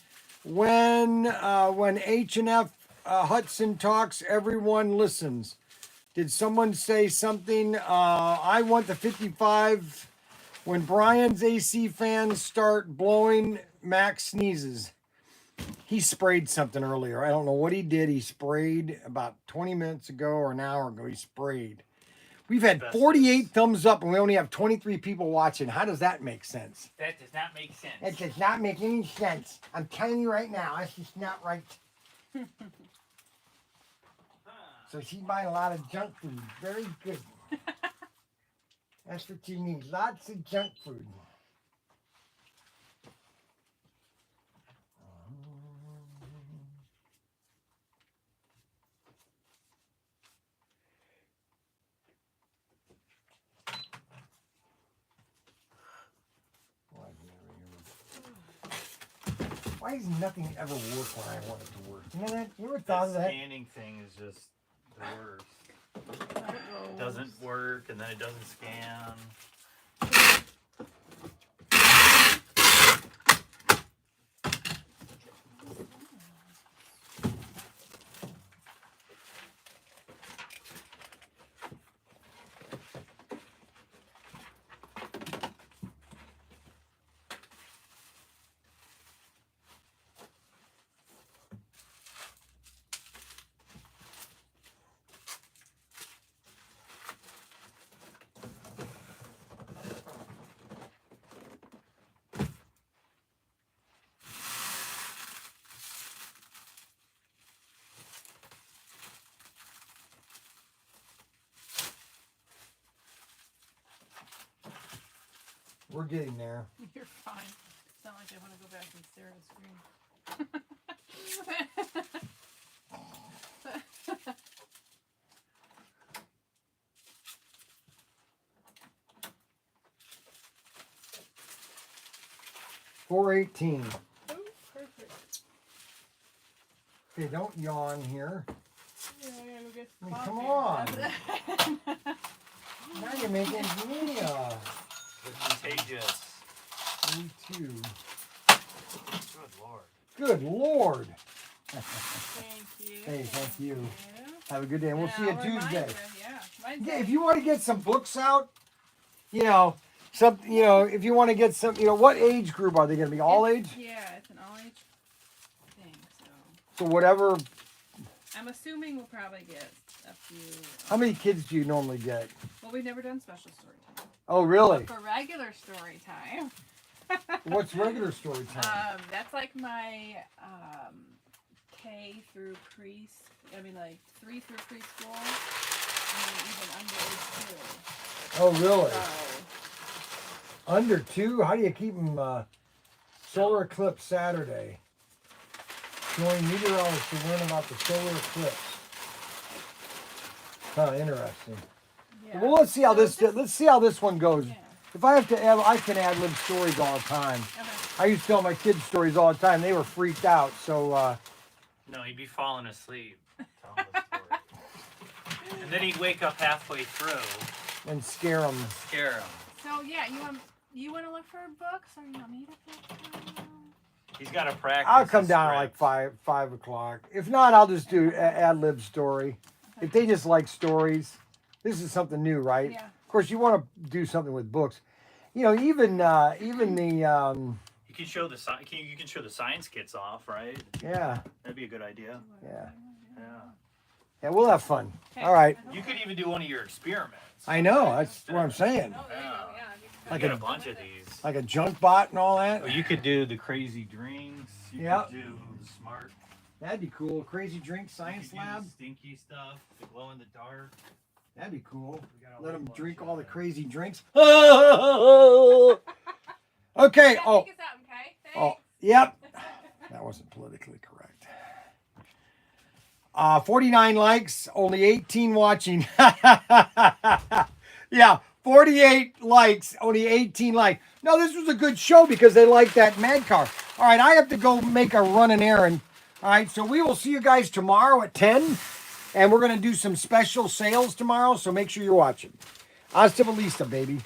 When H&F Hudson talks, everyone listens. Did someone say something? I want the 55. When Brian's AC fans start blowing, Max sneezes. He sprayed something earlier. I don't know what he did. He sprayed about 20 minutes ago or an hour ago. He sprayed. We've had 48 thumbs up and we only have 23 people watching. How does that make sense? That does not make sense. That does not make any sense. I'm telling you right now, that's just not right. So she's buying a lot of junk food. Very good. That's what you need. Lots of junk food. Why does nothing ever work when I want it to work? You know that? You ever thought of That that? scanning thing is just the worst. It doesn't work, and then it doesn't scan. We're getting there. You're fine. It's not like I want to go back and stare at a screen. 418. Oh, perfect. Okay, don't yawn here. Yeah, I gotta go get I mean, coffee. come on. Now you're making me It's contagious. 32. Good lord. Good Lord. Thank you. Hey, thank you. Yeah. Have a good day. And we'll see you I'll remind Tuesday. Yeah. Mine's Yeah, if you want to get some books out, you know, if you want to get some, what age group are they going to be? All age? Yeah, it's an all age thing. So So whatever. I'm assuming we'll probably get a few. How many kids do you normally get? Well, we've never done special story time. Oh, really? For regular story time. What's regular story time? That's like my K through like 3 through preschool, and then even under age 2. Oh, really? So, Under 2? How do you keep them solar eclipse Saturday? Join meteorologists to learn about the solar eclipse. Huh, interesting. Yeah. Well, let's see how So this one goes. Yeah. If I have to add, I can ad lib stories all the time. Okay. I used to tell my kids stories all the time. They were freaked out. So No, he'd be falling asleep telling the story. And then he'd wake up halfway through and scare them. and scare him. So yeah, you want to look for books, or you want me to pick them? He's got to practice. I'll come his down at like script. 5 o'clock. If not, I'll just do ad lib story. If they just like stories, this is something new, right? Yeah. Of course, you want to do something with books. You know, even the You can show the you can show the science kits off, right? yeah, That'd be a good idea. yeah, Yeah. yeah. We'll have fun. Okay. All right. You could even do one of your experiments. I know. That's what I'm saying. Oh, there you go. Yeah. I got a bunch of these. Like a junk bot and all that. Or you could do the crazy drinks. You Yeah. could do the smart. That'd be cool. Crazy drink You science could do lab. the stinky stuff. The glow in the dark. That'd be cool. We got a Let whole them bunch drink of all the them. crazy drinks. Okay. Yeah, Oh. take us out, okay? Oh. Thanks. Yep. That wasn't politically correct. 49 likes, only 18 watching. Yeah, 48 likes, only 18 likes. No, this was a good show because they like that mad car. All right, I have to go make a run an errand. All right, so we will see you guys tomorrow at 10. And we're going to do some special sales tomorrow, so make sure you're watching. Hasta la vista, baby.